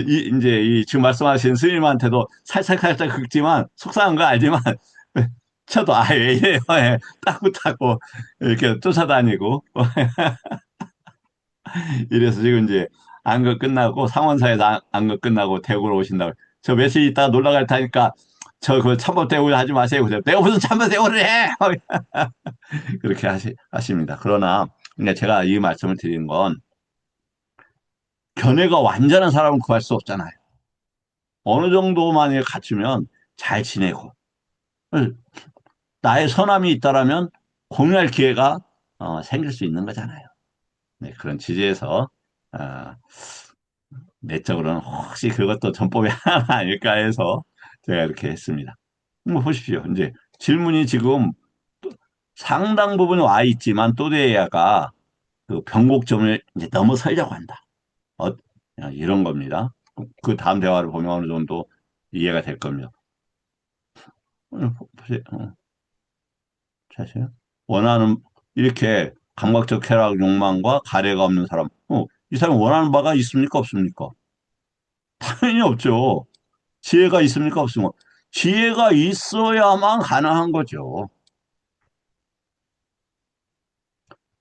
이제 지금 말씀하신 스님한테도 살짝 긁지만 속상한 거 알지만 쳐도 왜 이래요. 딱 붙하고 이렇게 쫓아다니고 이래서 지금 이제 안거 끝나고 상원사에서 안거 끝나고 대구로 오신다고. 저 며칠 있다가 놀러 갈 테니까 저 그 참모대우 하지 마세요. 그래서 내가 무슨 참모대우를 해! 그렇게 하십니다. 그러나 제가 이 말씀을 드리는 건 견해가 완전한 사람을 구할 수 없잖아요. 어느 정도만에 갖추면 잘 지내고 나의 선함이 있다라면 공유할 기회가 생길 수 있는 거잖아요. 네, 그런 취지에서 어, 내적으로는 혹시 그것도 전법이 하나 아닐까 해서 제가 이렇게 했습니다. 뭐 보십시오. 이제 질문이 지금 상당 부분 와 있지만 또대야가 그 변곡점을 이제 넘어서려고 한다. 어, 이런 겁니다. 그 다음 대화를 보면 어느 정도 이해가 될 겁니다. 보세요. 자세요. 원하는 이렇게 감각적 쾌락 욕망과 가래가 없는 사람. 이 사람 원하는 바가 있습니까 없습니까? 당연히 없죠. 지혜가 있습니까 없습니까? 지혜가 있어야만 가능한 거죠.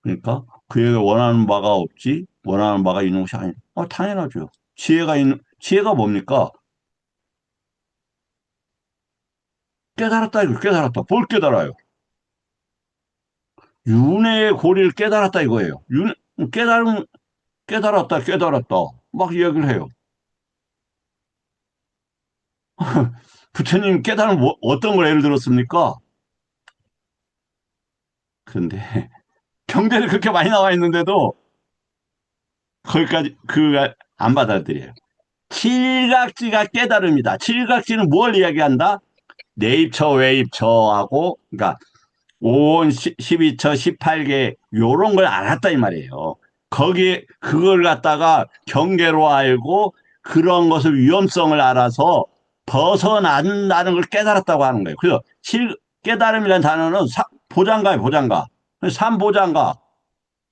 그러니까 그에게 원하는 바가 없지 원하는 바가 있는 것이 아니. 당연하죠. 지혜가 뭡니까? 깨달았다 이거 깨달았다. 뭘 깨달아요? 윤회의 고리를 깨달았다 이거예요. 깨달았다 막 이야기를 해요. 부처님 깨달은 어떤 걸 예를 들었습니까? 그런데 경제를 그렇게 많이 나와 있는데도 거기까지 그가 안 받아들여요. 칠각지가 깨달음이다. 칠각지는 뭘 이야기한다? 내입처, 외입처하고, 그러니까 5원, 12처, 18개 요런 걸 알았다 이 말이에요. 거기에 그걸 갖다가 경계로 알고 그런 것을 위험성을 알아서 벗어난다는 걸 깨달았다고 하는 거예요. 그래서 깨달음이라는 단어는 보장가예요, 보장가. 삼보장가.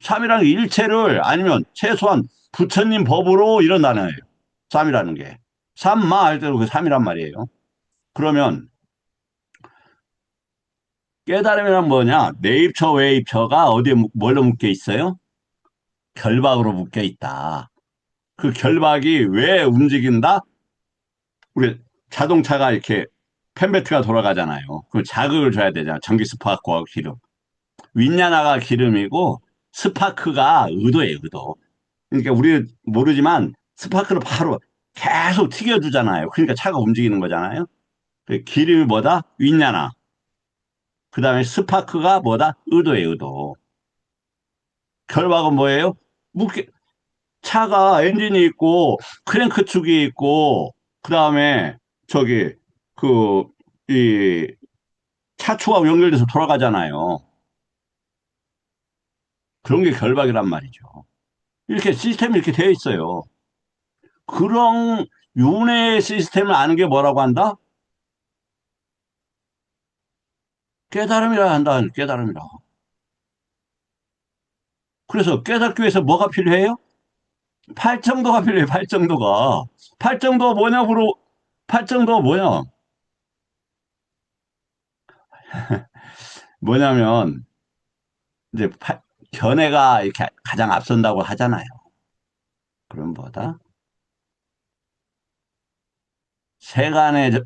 삼이라는 게 일체를 아니면 최소한 부처님 법으로 이런 단어예요. 삼이라는 게. 삼마 할 때도 그 삼이란 말이에요. 그러면 깨달음이란 뭐냐? 내입처, 외입처가 어디에, 뭘로 묶여 있어요? 결박으로 묶여 있다. 그 결박이 왜 움직인다? 우리 자동차가 이렇게 펜베트가 돌아가잖아요. 그 자극을 줘야 되잖아. 전기 스파크와 기름. 윈야나가 기름이고 스파크가 의도예요, 의도. 그러니까 우리 모르지만 스파크를 바로 계속 튀겨주잖아요. 그러니까 차가 움직이는 거잖아요. 그 기름이 뭐다? 윈야나. 그 다음에 스파크가 뭐다? 의도예요, 의도. 결박은 뭐예요? 묶여, 차가 엔진이 있고 크랭크 축이 있고 그 다음에 저기 그 이 차추가 연결돼서 돌아가잖아요. 그런 게 결박이란 말이죠. 이렇게 시스템이 이렇게 되어 있어요. 그런 윤회 시스템을 아는 게 뭐라고 한다? 깨달음이라 한다. 깨달음이라. 그래서 깨닫기 위해서 뭐가 필요해요? 팔정도가 필요해요. 팔정도가. 팔정도가 뭐냐고 팔정도가 뭐냐? 뭐냐면 이제 견해가 이렇게 가장 앞선다고 하잖아요. 그럼 뭐다? 세간의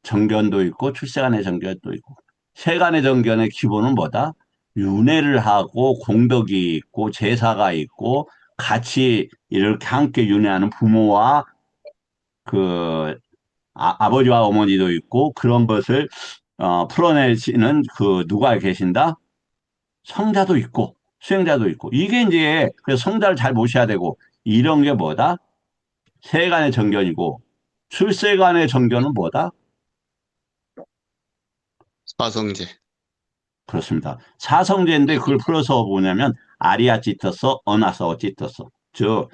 정견도 있고 출세간의 정견도 있고 세간의 정견의 기본은 뭐다? 윤회를 하고 공덕이 있고 제사가 있고 같이 이렇게 함께 윤회하는 부모와 그 버지와 어머니도 있고 그런 것을 풀어내시는 그 누가 계신다? 성자도 있고 수행자도 있고 이게 이제 그래서 성자를 잘 모셔야 되고 이런 게 뭐다? 세간의 정견이고 출세간의 정견은 뭐다? 사성제. 그렇습니다. 사성제인데 그걸 풀어서 뭐냐면 아리아 찌떠서 어나서 찌떠서 즉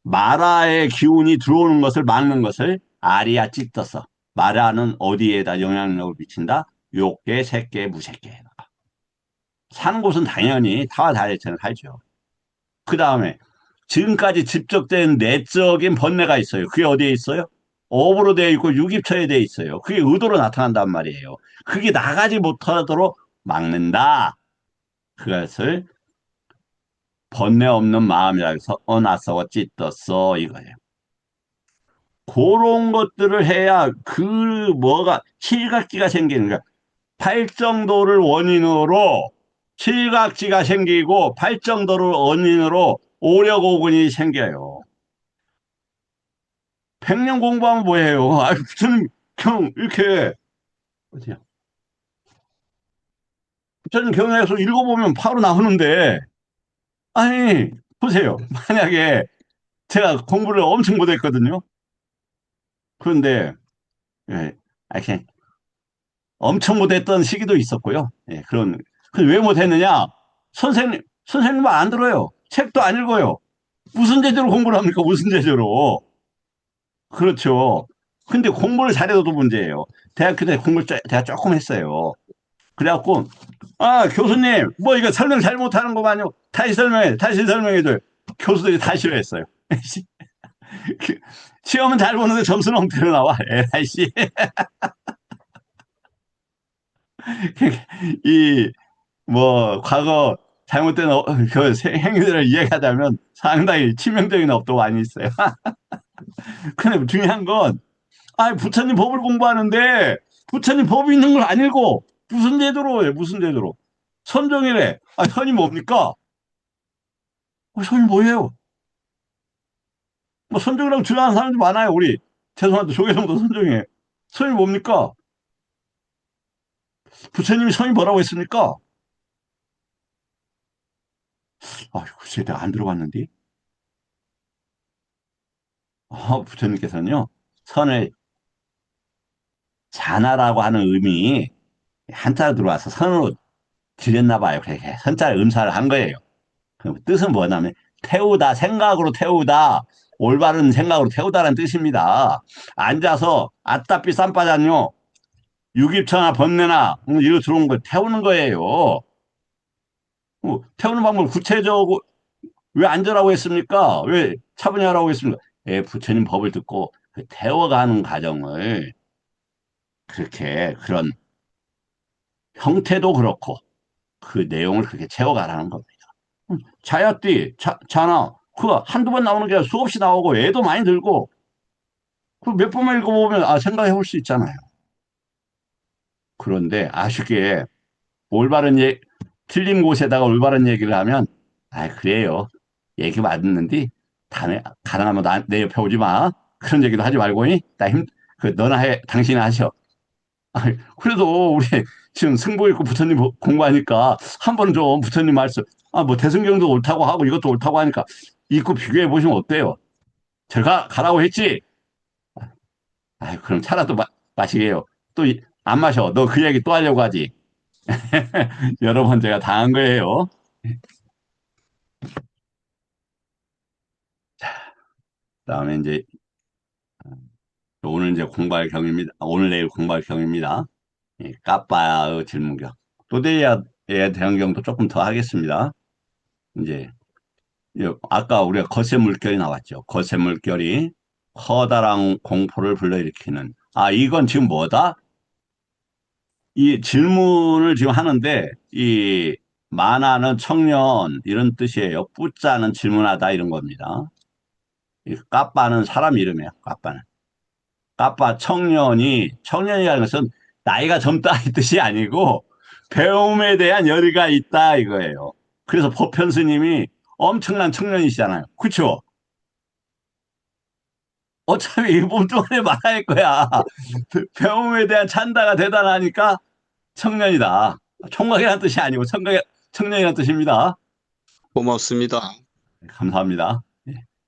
마라의 기운이 들어오는 것을 막는 것을 아리아 찌떠서 마라는 어디에다 영향력을 미친다? 욕계, 색계, 무색계 사는 곳은 당연히 타와 다르처럼 살죠. 그 다음에 지금까지 집적된 내적인 번뇌가 있어요. 그게 어디에 있어요? 업으로 되어 있고 유기처에 되어 있어요. 그게 의도로 나타난단 말이에요. 그게 나가지 못하도록 막는다. 그것을 번뇌 없는 마음이라 해서 어나서워 찢었어 이거예요. 그런 것들을 해야 그 뭐가 칠각지가 생기는 거야. 팔정도를 원인으로 칠각지가 생기고 팔정도를 원인으로 오력오근이 생겨요. 100년 공부하면 뭐예요? 아, 부처님 경 이렇게 어디야? 부처님 경에서 읽어보면 바로 나오는데 아니 보세요. 만약에 제가 공부를 엄청 못했거든요. 그런데 예, 아, 그냥 엄청 못했던 시기도 있었고요. 예, 왜 못했느냐? 선생님 말 안 들어요. 책도 안 읽어요. 무슨 제대로 공부를 합니까? 무슨 제대로. 그렇죠. 근데 공부를 잘해도 문제예요. 대학교 때 공부를 제가 조금 했어요. 그래갖고, 아, 교수님, 뭐 이거 설명 잘못하는 거만요. 다시 설명해줘요. 교수들이 다 싫어했어요. 시험은 잘 보는데 점수는 엉터리로 나와. 에라이씨. 이, 뭐, 과거 잘못된 그 행위들을 이해하자면 상당히 치명적인 업도 많이 있어요. 근데 중요한 건, 아, 부처님 법을 공부하는데, 부처님 법이 있는 걸 안 읽고, 무슨 제도로 해, 무슨 제도로. 선종이래. 아, 선이 뭡니까? 선이 뭐예요? 뭐, 선종이랑 주장하는 사람도 많아요, 우리. 죄송한데, 조계종도 선종이에요. 선이 뭡니까? 부처님이 선이 뭐라고 했습니까? 아, 글쎄, 내가 안 들어봤는데. 부처님께서는요, 선을 자나라고 하는 의미, 한자로 들어와서 선으로 들였나 봐요. 그렇게 선자를 음사를 한 거예요. 그 뜻은 뭐냐면 태우다, 생각으로 태우다, 올바른 생각으로 태우다라는 뜻입니다. 앉아서 아따삐 쌈바잔요, 유깁처나 번뇌나 이거 들어온 걸 태우는 거예요. 태우는 방법 구체적으로 왜 앉으라고 했습니까? 왜 차분히 하라고 했습니까? 부처님 법을 듣고 그 태워가는 과정을 그렇게 그런 형태도 그렇고 그 내용을 그렇게 채워가라는 겁니다. 자야띠, 자나, 그거 한두 번 나오는 게 아니라 수없이 나오고 애도 많이 들고 그 몇 번만 읽어보면 생각해 볼 수 있잖아요. 그런데 아쉽게 올바른 틀린 곳에다가 올바른 얘기를 하면 그래요. 얘기 맞는데 다음에 가능하면 내 옆에 오지 마. 그런 얘기도 하지 말고니 너나 해, 당신이 하셔. 그래도 우리 지금 승부 있고 부처님 공부하니까 한 번은 좀 부처님 말씀, 뭐 대승경도 옳다고 하고 이것도 옳다고 하니까 읽고 비교해 보시면 어때요? 제가 가라고 했지? 그럼 차라도 마시게요. 또 안 마셔. 너 그 얘기 또 하려고 하지. 여러 번 제가 당한 거예요. 그다음에 이제 오늘 이제 공부할 경입니다. 오늘 내일 공부할 경입니다. 까빠의 질문경. 또대야에 대한 경도 조금 더 하겠습니다. 이제 아까 우리가 거세 물결이 나왔죠. 거세 물결이 커다란 공포를 불러일으키는. 이건 지금 뭐다? 이 질문을 지금 하는데 이 만화는 청년 이런 뜻이에요. 뿌자는 질문하다 이런 겁니다. 이 까빠는 사람 이름이에요. 까빠는. 까빠 청년이라는 것은 나이가 젊다 이 뜻이 아니고 배움에 대한 열의가 있다 이거예요. 그래서 법현 스님이 엄청난 청년이시잖아요. 그렇죠? 어차피 이 몸뚱아리 말할 거야. 배움에 대한 찬다가 대단하니까 청년이다. 총각이라는 뜻이 아니고 청년이라는 뜻입니다. 고맙습니다. 감사합니다.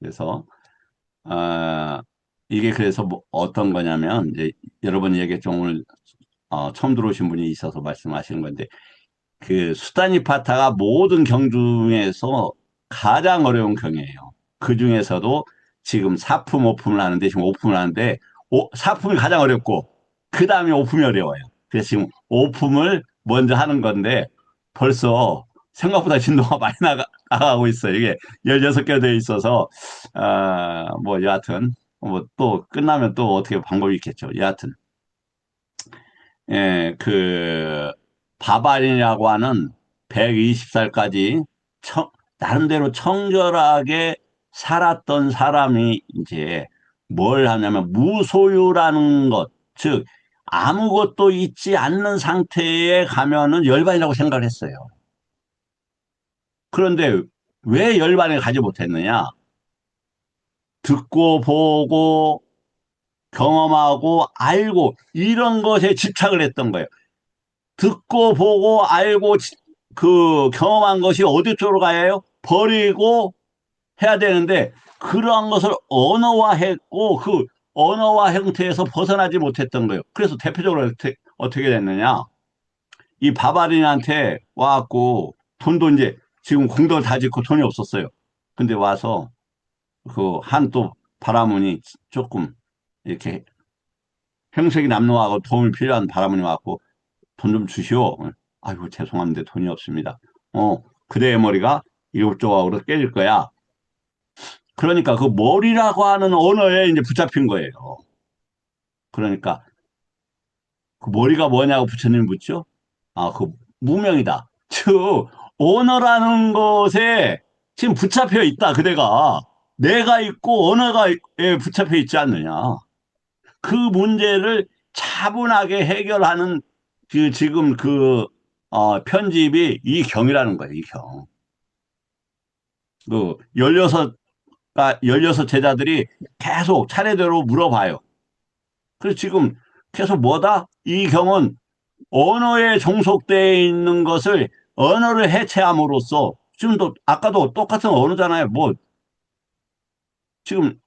그래서 이게 그래서 어떤 거냐면 이제 여러분 얘기했죠. 오늘 처음 들어오신 분이 있어서 말씀하시는 건데 그 수다니파타가 모든 경 중에서 가장 어려운 경이에요. 그 중에서도 지금 사품 오품을 하는데 지금 오품을 하는데 사품이 가장 어렵고 그 다음에 오품이 어려워요. 그래서 지금 오품을 먼저 하는 건데 벌써 생각보다 진도가 많이 나가고 있어요. 이게 16개 되어 있어서 여하튼 또 끝나면 또 어떻게 방법이 있겠죠. 여하튼 바바린이라고 하는 120살까지 나름대로 청결하게 살았던 사람이 이제 뭘 하냐면 무소유라는 것, 즉 아무것도 있지 않는 상태에 가면은 열반이라고 생각을 했어요. 그런데 왜 열반에 가지 못했느냐? 듣고 보고 경험하고 알고 이런 것에 집착을 했던 거예요. 듣고 보고 알고 그 경험한 것이 어디 쪽으로 가야 해요? 버리고 해야 되는데 그러한 것을 언어화했고 그 언어화 형태에서 벗어나지 못했던 거예요. 그래서 대표적으로 어떻게 됐느냐? 이 바바린한테 와갖고 돈도 이제 지금 공덕을 다 짓고 돈이 없었어요. 근데 와서 그 한 또 바라문이 조금 이렇게 형색이 남루하고 도움이 필요한 바라문이 와갖고 돈 좀 주시오. 아이고 죄송한데 돈이 없습니다. 그대의 머리가 7조각으로 깨질 거야. 그러니까 그 머리라고 하는 언어에 이제 붙잡힌 거예요. 그러니까 그 머리가 뭐냐고 부처님 묻죠? 그 무명이다. 즉 언어라는 것에 지금 붙잡혀 있다. 그대가 내가 있고 언어가 붙잡혀 있지 않느냐. 그 문제를 차분하게 해결하는 지금 편집이 이 경이라는 거예요. 이 경. 그 16 제자들이 계속 차례대로 물어봐요. 그래서 지금 계속 뭐다? 이 경은 언어에 종속되어 있는 것을 언어를 해체함으로써 지금도 아까도 똑같은 언어잖아요. 지금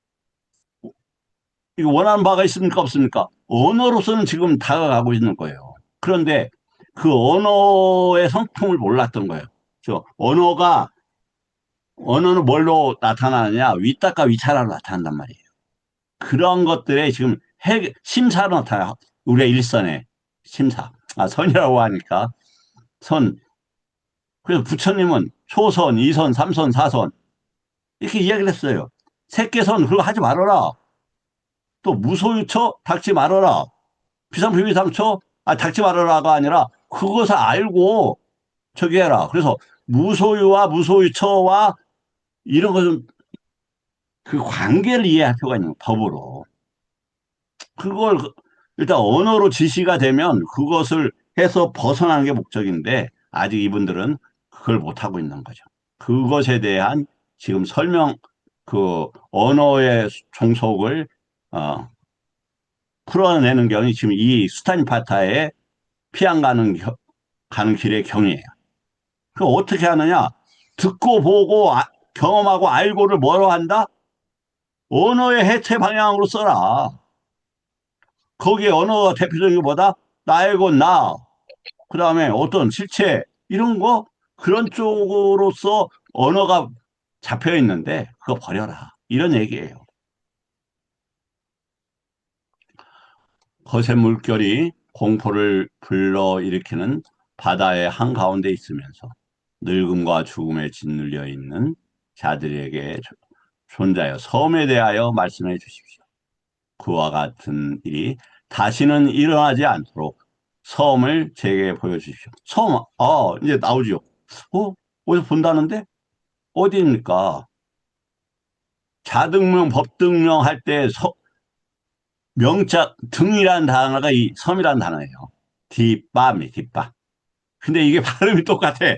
이거 원하는 바가 있습니까? 없습니까? 언어로서는 지금 다가가고 있는 거예요. 그런데 그 언어의 성품을 몰랐던 거예요. 언어는 뭘로 나타나느냐? 위탁과 위차라로 나타난단 말이에요. 그런 것들에 지금 심사로 나타나요. 우리의 일선에 심사. 선이라고 하니까 선. 그래서 부처님은 초선, 2선, 3선, 4선 이렇게 이야기를 했어요. 새끼선 그거 하지 말아라. 또 무소유처 닥치 말아라. 비상표 닥치 말아라가 아니라 그것을 알고 저기 해라. 그래서 무소유와 무소유처와 이런 것은 그 관계를 이해할 필요가 있는 거예요, 법으로. 그걸 일단 언어로 지시가 되면 그것을 해서 벗어나는 게 목적인데 아직 이분들은 그걸 못하고 있는 거죠. 그것에 대한 지금 설명, 그 언어의 종속을 어, 풀어내는 경이 지금 이 수타니파타의 피안 가는 길의 경이에요. 그 어떻게 하느냐? 듣고 보고 경험하고 알고를 뭐로 한다? 언어의 해체 방향으로 써라. 거기에 언어가 대표적인 게 뭐다? 나이고 나, 그 다음에 어떤 실체, 이런 거, 그런 쪽으로서 언어가 잡혀 있는데, 그거 버려라. 이런 얘기예요. 거센 물결이 공포를 불러일으키는 바다의 한가운데 있으면서 늙음과 죽음에 짓눌려 있는 자들에게 존자여 섬에 대하여 말씀해 주십시오. 그와 같은 일이 다시는 일어나지 않도록 섬을 제게 보여주십시오. 섬, 이제 나오죠. 어디서 본다는데? 어디입니까? 자등명, 법등명 할 때 명자, 등이라는 단어가 이 섬이라는 단어예요. 뒷바입니다, 뒷바. 근데 이게 발음이 똑같아.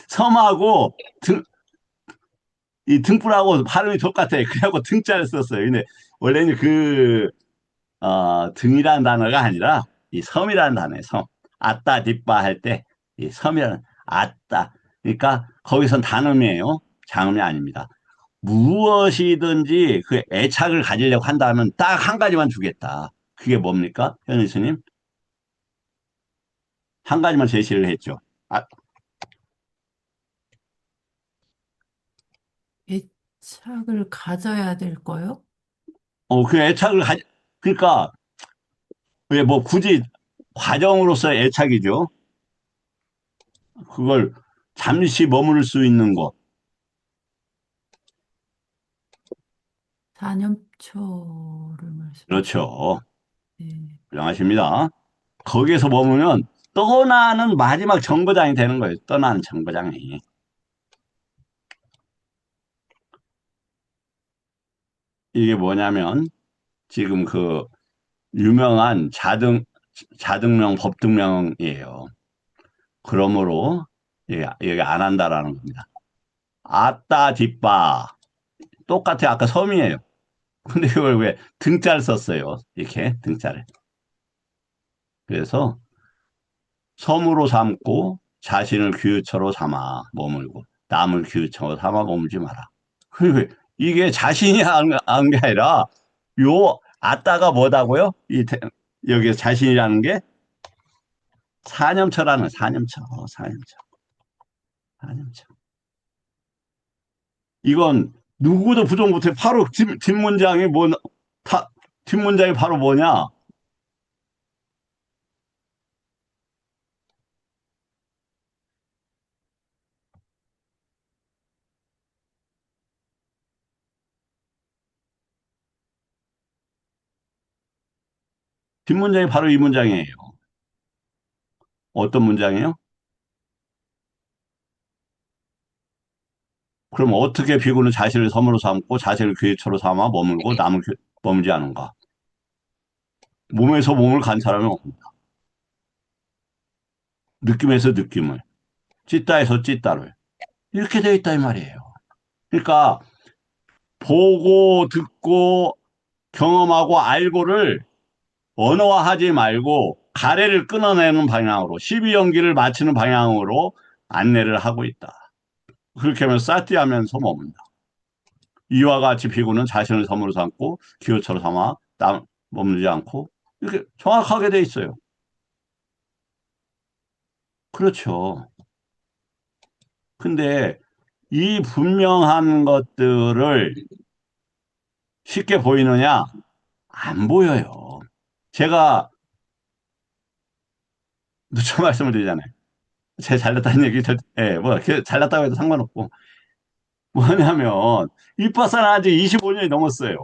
섬하고 이 등불하고 발음이 똑같아. 그래갖고 등자를 썼어요. 근데 원래는 등이라는 단어가 아니라 이 섬이라는 단어예요, 섬. 아따, 뒷바 할 때 이 섬이라는, 아따. 그러니까 거기선 단음이에요. 장음이 아닙니다. 무엇이든지 그 애착을 가지려고 한다면 딱 한 가지만 주겠다. 그게 뭡니까? 현일 스님? 한 가지만 제시를 했죠. 애착을 가져야 될 거요? 그 애착을 그러니까 왜 뭐 굳이 과정으로서의 애착이죠. 그걸 잠시 머무를 수 있는 곳. 사념초를 말씀. 그렇죠. 네. 훌륭하십니다. 거기에서 머무면 떠나는 마지막 정거장이 되는 거예요. 떠나는 정거장이. 이게 뭐냐면 지금 그 유명한 자등명, 법등명이에요. 그러므로 여기 안 한다라는 겁니다. 아따 뒷바 똑같아요. 아까 섬이에요. 근데 이걸 왜 등자를 썼어요? 이렇게 등자를. 그래서 섬으로 삼고 자신을 규처로 삼아 머물고 남을 규처로 삼아 머물지 마라. 그리고 이게 자신이 한 게 아니라 요 아따가 뭐다고요? 여기 자신이라는 게 사념처라는 사념처. 이건 누구도 부정 못해. 바로 뒷문장이 뒷문장이 바로 뭐냐? 뒷문장이 바로 이 문장이에요. 어떤 문장이에요? 그럼 어떻게 비구는 자신을 섬으로 삼고 자신을 귀처로 삼아 머물고 남을 머물지 않은가? 몸에서 몸을 간 사람은 없습니다. 느낌에서 느낌을, 찢다에서 찢다를 이렇게 되어 있다 이 말이에요. 그러니까 보고 듣고 경험하고 알고를 언어화하지 말고 가래를 끊어내는 방향으로 12연기를 맞추는 방향으로 안내를 하고 있다. 그렇게 하면 싸띠하면서 머문다. 이와 같이 비구는 자신을 섬으로 삼고 기호처로 삼아 머물지 않고 이렇게 정확하게 돼 있어요. 그렇죠. 근데 이 분명한 것들을 쉽게 보이느냐? 안 보여요. 제가 누차 말씀을 드리잖아요. 제 잘났다는 얘기 뭐 잘났다고 해도 상관없고 뭐냐면 입학사는 아직 25년이 넘었어요.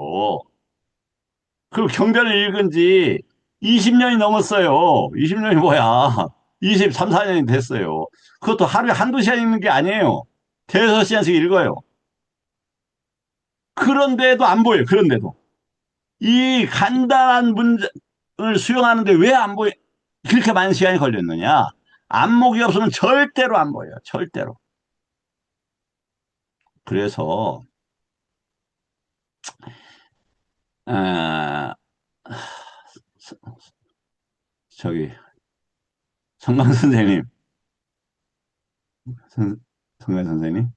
그 경전을 읽은 지 20년이 넘었어요. 20년이 뭐야. 23, 4년이 됐어요. 그것도 하루에 한두 시간 읽는 게 아니에요. 대여섯 시간씩 읽어요. 그런데도 안 보여요. 그런데도. 이 간단한 문장을 수용하는데 왜 안 보여? 그렇게 많은 시간이 걸렸느냐? 안목이 없으면 절대로 안 보여요. 절대로. 그래서, 아, 저기, 성강 선생님, 성강 선생님.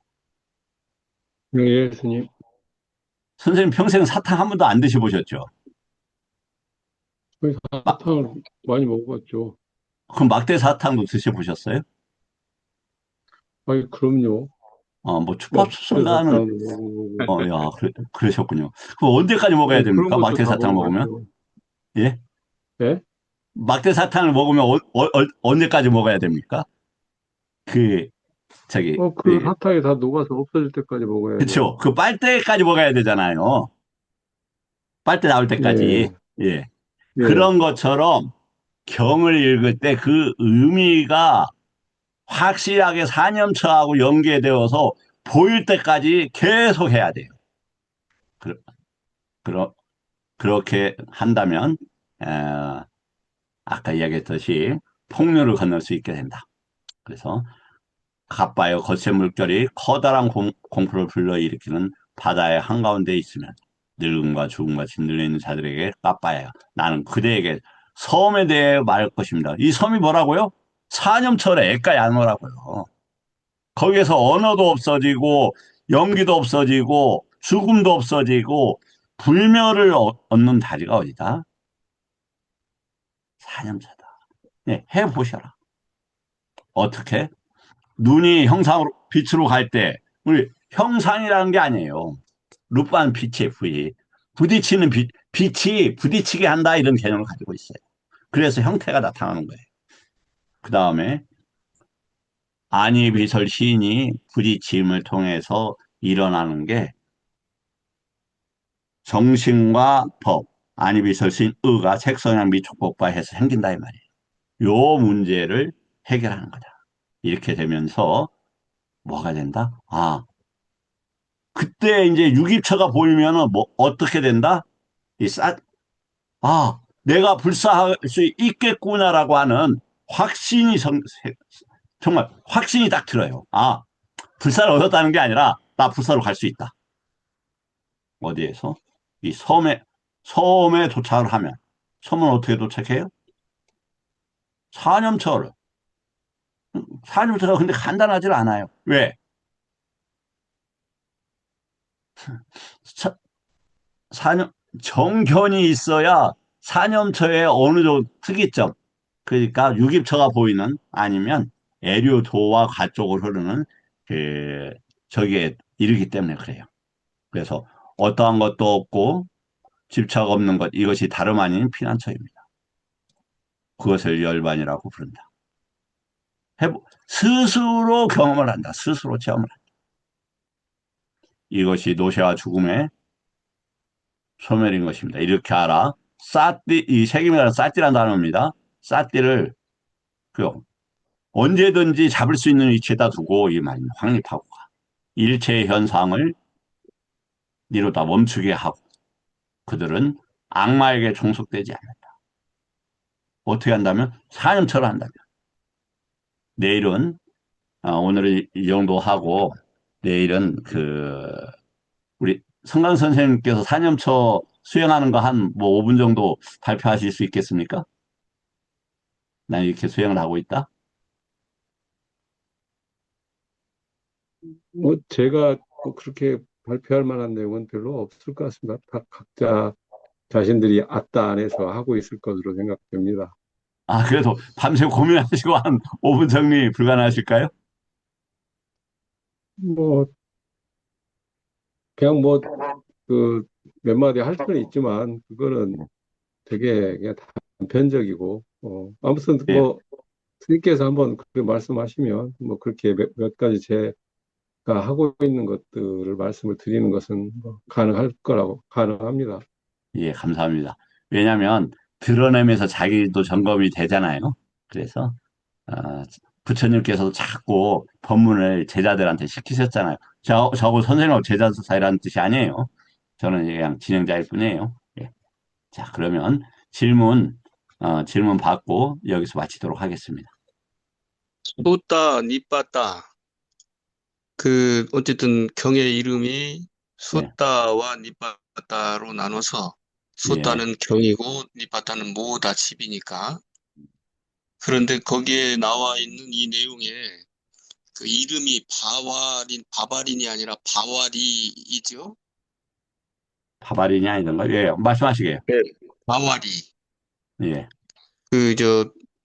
예, 스님. 선생님 평생 사탕 한 번도 안 드셔보셨죠? 거의 사탕을 많이 먹어봤죠. 그럼 막대 사탕도 드셔보셨어요? 아니, 그럼요. 뭐 막대 주파수선가는 사탕도 먹어보고. 야, 그러셨군요. 그럼 언제까지 먹어야 아니, 그런 됩니까? 것도 막대 다 사탕을 먹으면? 먹어봤죠. 예? 예? 막대 사탕을 먹으면 언제까지 먹어야 됩니까? 그 저기 그 사탕이 다 녹아서 없어질 때까지 먹어야죠. 그쵸. 그 빨대까지 먹어야 되잖아요. 빨대 나올 때까지. 예, 예. 예. 그런 것처럼 경을 읽을 때 그 의미가 확실하게 사념처하고 연계되어서 보일 때까지 계속 해야 돼요. 그, 그러, 그렇게 한다면 아까 이야기했듯이 폭류를 건널 수 있게 된다. 그래서 가빠요 거센 물결이 커다란 공포를 불러일으키는 바다의 한가운데 있으면 늙음과 죽음과 짓눌려 있는 자들에게 까빠예요. 나는 그대에게 섬에 대해 말할 것입니다. 이 섬이 뭐라고요? 사념철의 애까지 안 오라고요. 거기에서 언어도 없어지고 연기도 없어지고 죽음도 없어지고 불멸을 얻는 다리가 어디다? 사념차다. 네, 해보셔라. 어떻게? 눈이 형상으로 빛으로 갈 때 우리 형상이라는 게 아니에요. 루파는 빛이에요. 빛이. 부딪히는 빛이 부딪히게 한다 이런 개념을 가지고 있어요. 그래서 형태가 나타나는 거예요. 그 다음에 안이비설 시인이 부딪힘을 통해서 일어나는 게 정신과 법, 안이비설 시인 의가 색성향 미촉법과해서 생긴다 이 말이에요. 요 문제를 해결하는 거다. 이렇게 되면서 뭐가 된다? 그때 이제 유기처가 보이면은 뭐 어떻게 된다? 이 내가 불사할 수 있겠구나라고 하는 확신이 정말 확신이 딱 들어요. 불사를 얻었다는 게 아니라 나 불사로 갈 수 있다. 어디에서? 이 섬에 도착을 하면 섬은 어떻게 도착해요? 사념처를. 사념처가 근데 간단하지 않아요. 왜? 사, 사념 정견이 있어야 사념처의 어느 정도 특이점, 그러니까 유깁처가 보이는 아니면 애류도와 가 쪽으로 흐르는 그 저기에 이르기 때문에 그래요. 그래서 어떠한 것도 없고 집착 없는 것 이것이 다름 아닌 피난처입니다. 그것을 열반이라고 부른다. 스스로 경험을 한다. 스스로 체험을 한다. 이것이 노쇠와 죽음의 소멸인 것입니다. 이렇게 알아. 이 책임이라는 사띠라는 단어입니다. 사띠를 그 언제든지 잡을 수 있는 위치에다 두고 이 말입니다. 확립하고 일체의 현상을 이루다 멈추게 하고 그들은 악마에게 종속되지 않는다. 어떻게 한다면? 사념처럼 한다면. 내일은 오늘은 이 정도 하고 내일은 우리 성강 선생님께서 사념처 수행하는 거 한 뭐 5분 정도 발표하실 수 있겠습니까? 난 이렇게 수행을 하고 있다. 제가 그렇게 발표할 만한 내용은 별로 없을 것 같습니다. 다 각자 자신들이 아따 안에서 하고 있을 것으로 생각됩니다. 그래도 밤새 고민하시고 한 5분 정리 불가능하실까요? 뭐, 그냥 그, 몇 마디 할 수는 있지만, 그거는 되게 그냥 단편적이고, 아무튼 예, 스님께서 한번 그렇게 말씀하시면, 그렇게 몇 가지 제가 하고 있는 것들을 말씀을 드리는 것은 가능합니다. 예, 감사합니다. 왜냐하면 드러내면서 자기도 점검이 되잖아요. 그래서 어, 부처님께서도 자꾸 법문을 제자들한테 시키셨잖아요. 저하고 선생님하고 제자 사이라는 뜻이 아니에요. 저는 그냥 진행자일 뿐이에요. 예. 자, 그러면 질문 받고 여기서 마치도록 하겠습니다. 쏟다, 니빠따. 어쨌든 경의 이름이 예, 쏟다와 니빠따로 나눠서, 예. 쏟다는 경이고, 니빠따는 모다 집이니까. 그런데 거기에 나와 있는 이 내용에 그 이름이 바발인이 아니라 바와리이죠? 바바린이 아니던가? 예, 말씀하시게요. 네. 바와리. 예.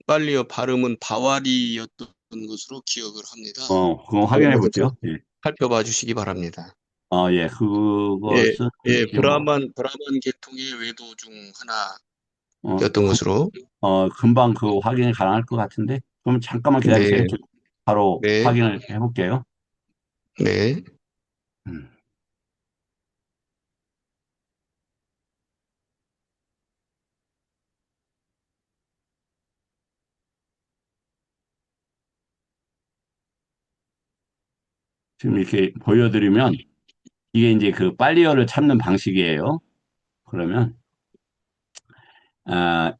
빨리어 발음은 바와리였던 것으로 기억을 합니다. 그거 확인해 그거를 좀 볼게요. 예. 살펴봐 주시기 바랍니다. 예, 예, 그것은, 예, 이게 뭐, 브라만 계통의 외도 중 어, 하나였던 것으로. 금방 그 확인이 가능할 것 같은데, 그럼 잠깐만 기다리세요. 네, 바로 네, 확인을 해볼게요. 네. 음, 지금 이렇게 보여드리면, 이게 이제 그 빨리어를 찾는 방식이에요. 그러면, 아,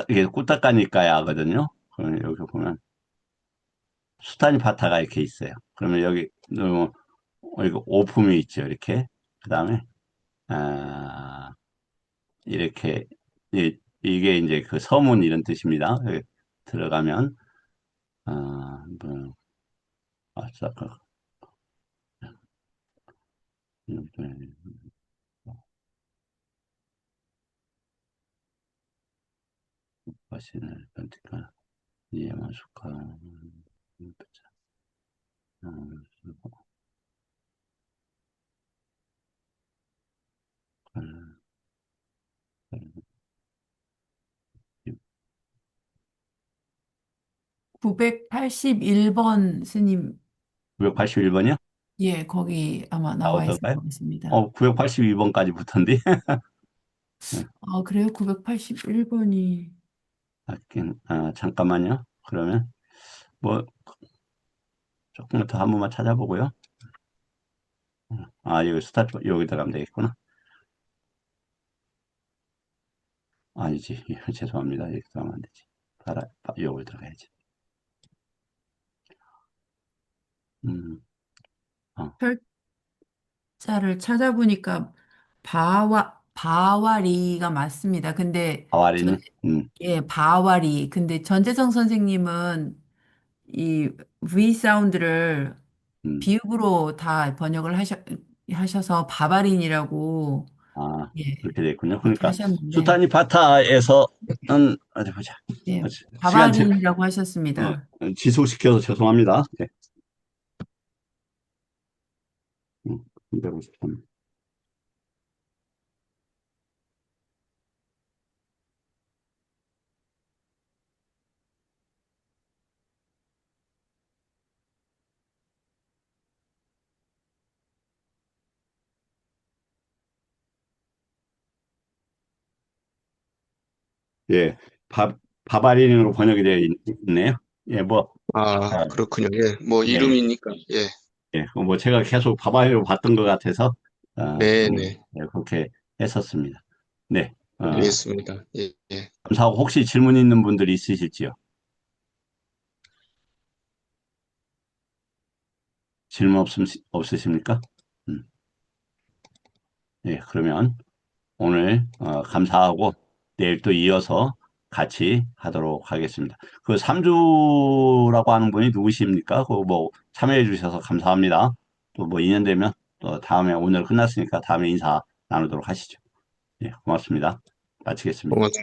이게 꾸따까니까야 하거든요. 그러면 여기 보면, 수타니 파타가 이렇게 있어요. 그러면 여기 오품이 있죠. 이렇게. 그 다음에, 아, 이렇게, 이게 이제 그 서문 이런 뜻입니다. 여기 들어가면, 뭐, 아싸, 과신을 선택한 이해만 속한 음, 981번 스님, 981번이요? 예, 거기 아마 아, 나와 있을 어떨까요? 것 같습니다. 982번까지 붙었는데. 아, 그래요? 981번이. 잠깐만요. 그러면, 뭐, 조금 더 한 번만 찾아보고요. 여기 여기다 가면 되겠구나. 아니지. 죄송합니다. 여기 가면 안 되지. 여기 들어가야지. 음, 어, 철자를 찾아보니까 바와리가 맞습니다. 근데 전, 아와리는, 예, 바와리. 근데 전재성 선생님은 이 V 사운드를 음, 비읍으로 다 번역을 하셔서 바바린이라고, 예, 그렇게 돼 있군요. 그렇게 그러니까, 하셨는데, 수타니 파타에서는, 어디 보자. 예, 시간 바바린이라고 하셨습니다. 지속시켜서 죄송합니다. 네. 253. 예, 바바리인으로 번역이 되어 있네요. 예, 아, 그렇군요. 예, 뭐 예, 이름이니까. 예, 예. 뭐 제가 계속 바바리로 봤던 것 같아서, 네, 네. 그렇게 했었습니다. 네, 알겠습니다. 예, 예. 감사하고 혹시 질문 있는 분들이 있으실지요? 질문 없으십니까? 음, 예, 그러면 오늘 감사하고 내일 또 이어서 같이 하도록 하겠습니다. 그 삼주라고 하는 분이 누구십니까? 그 뭐 참여해 주셔서 감사합니다. 또 뭐 인연 되면 또 다음에 오늘 끝났으니까 다음에 인사 나누도록 하시죠. 예, 고맙습니다. 마치겠습니다. 고맙습니다.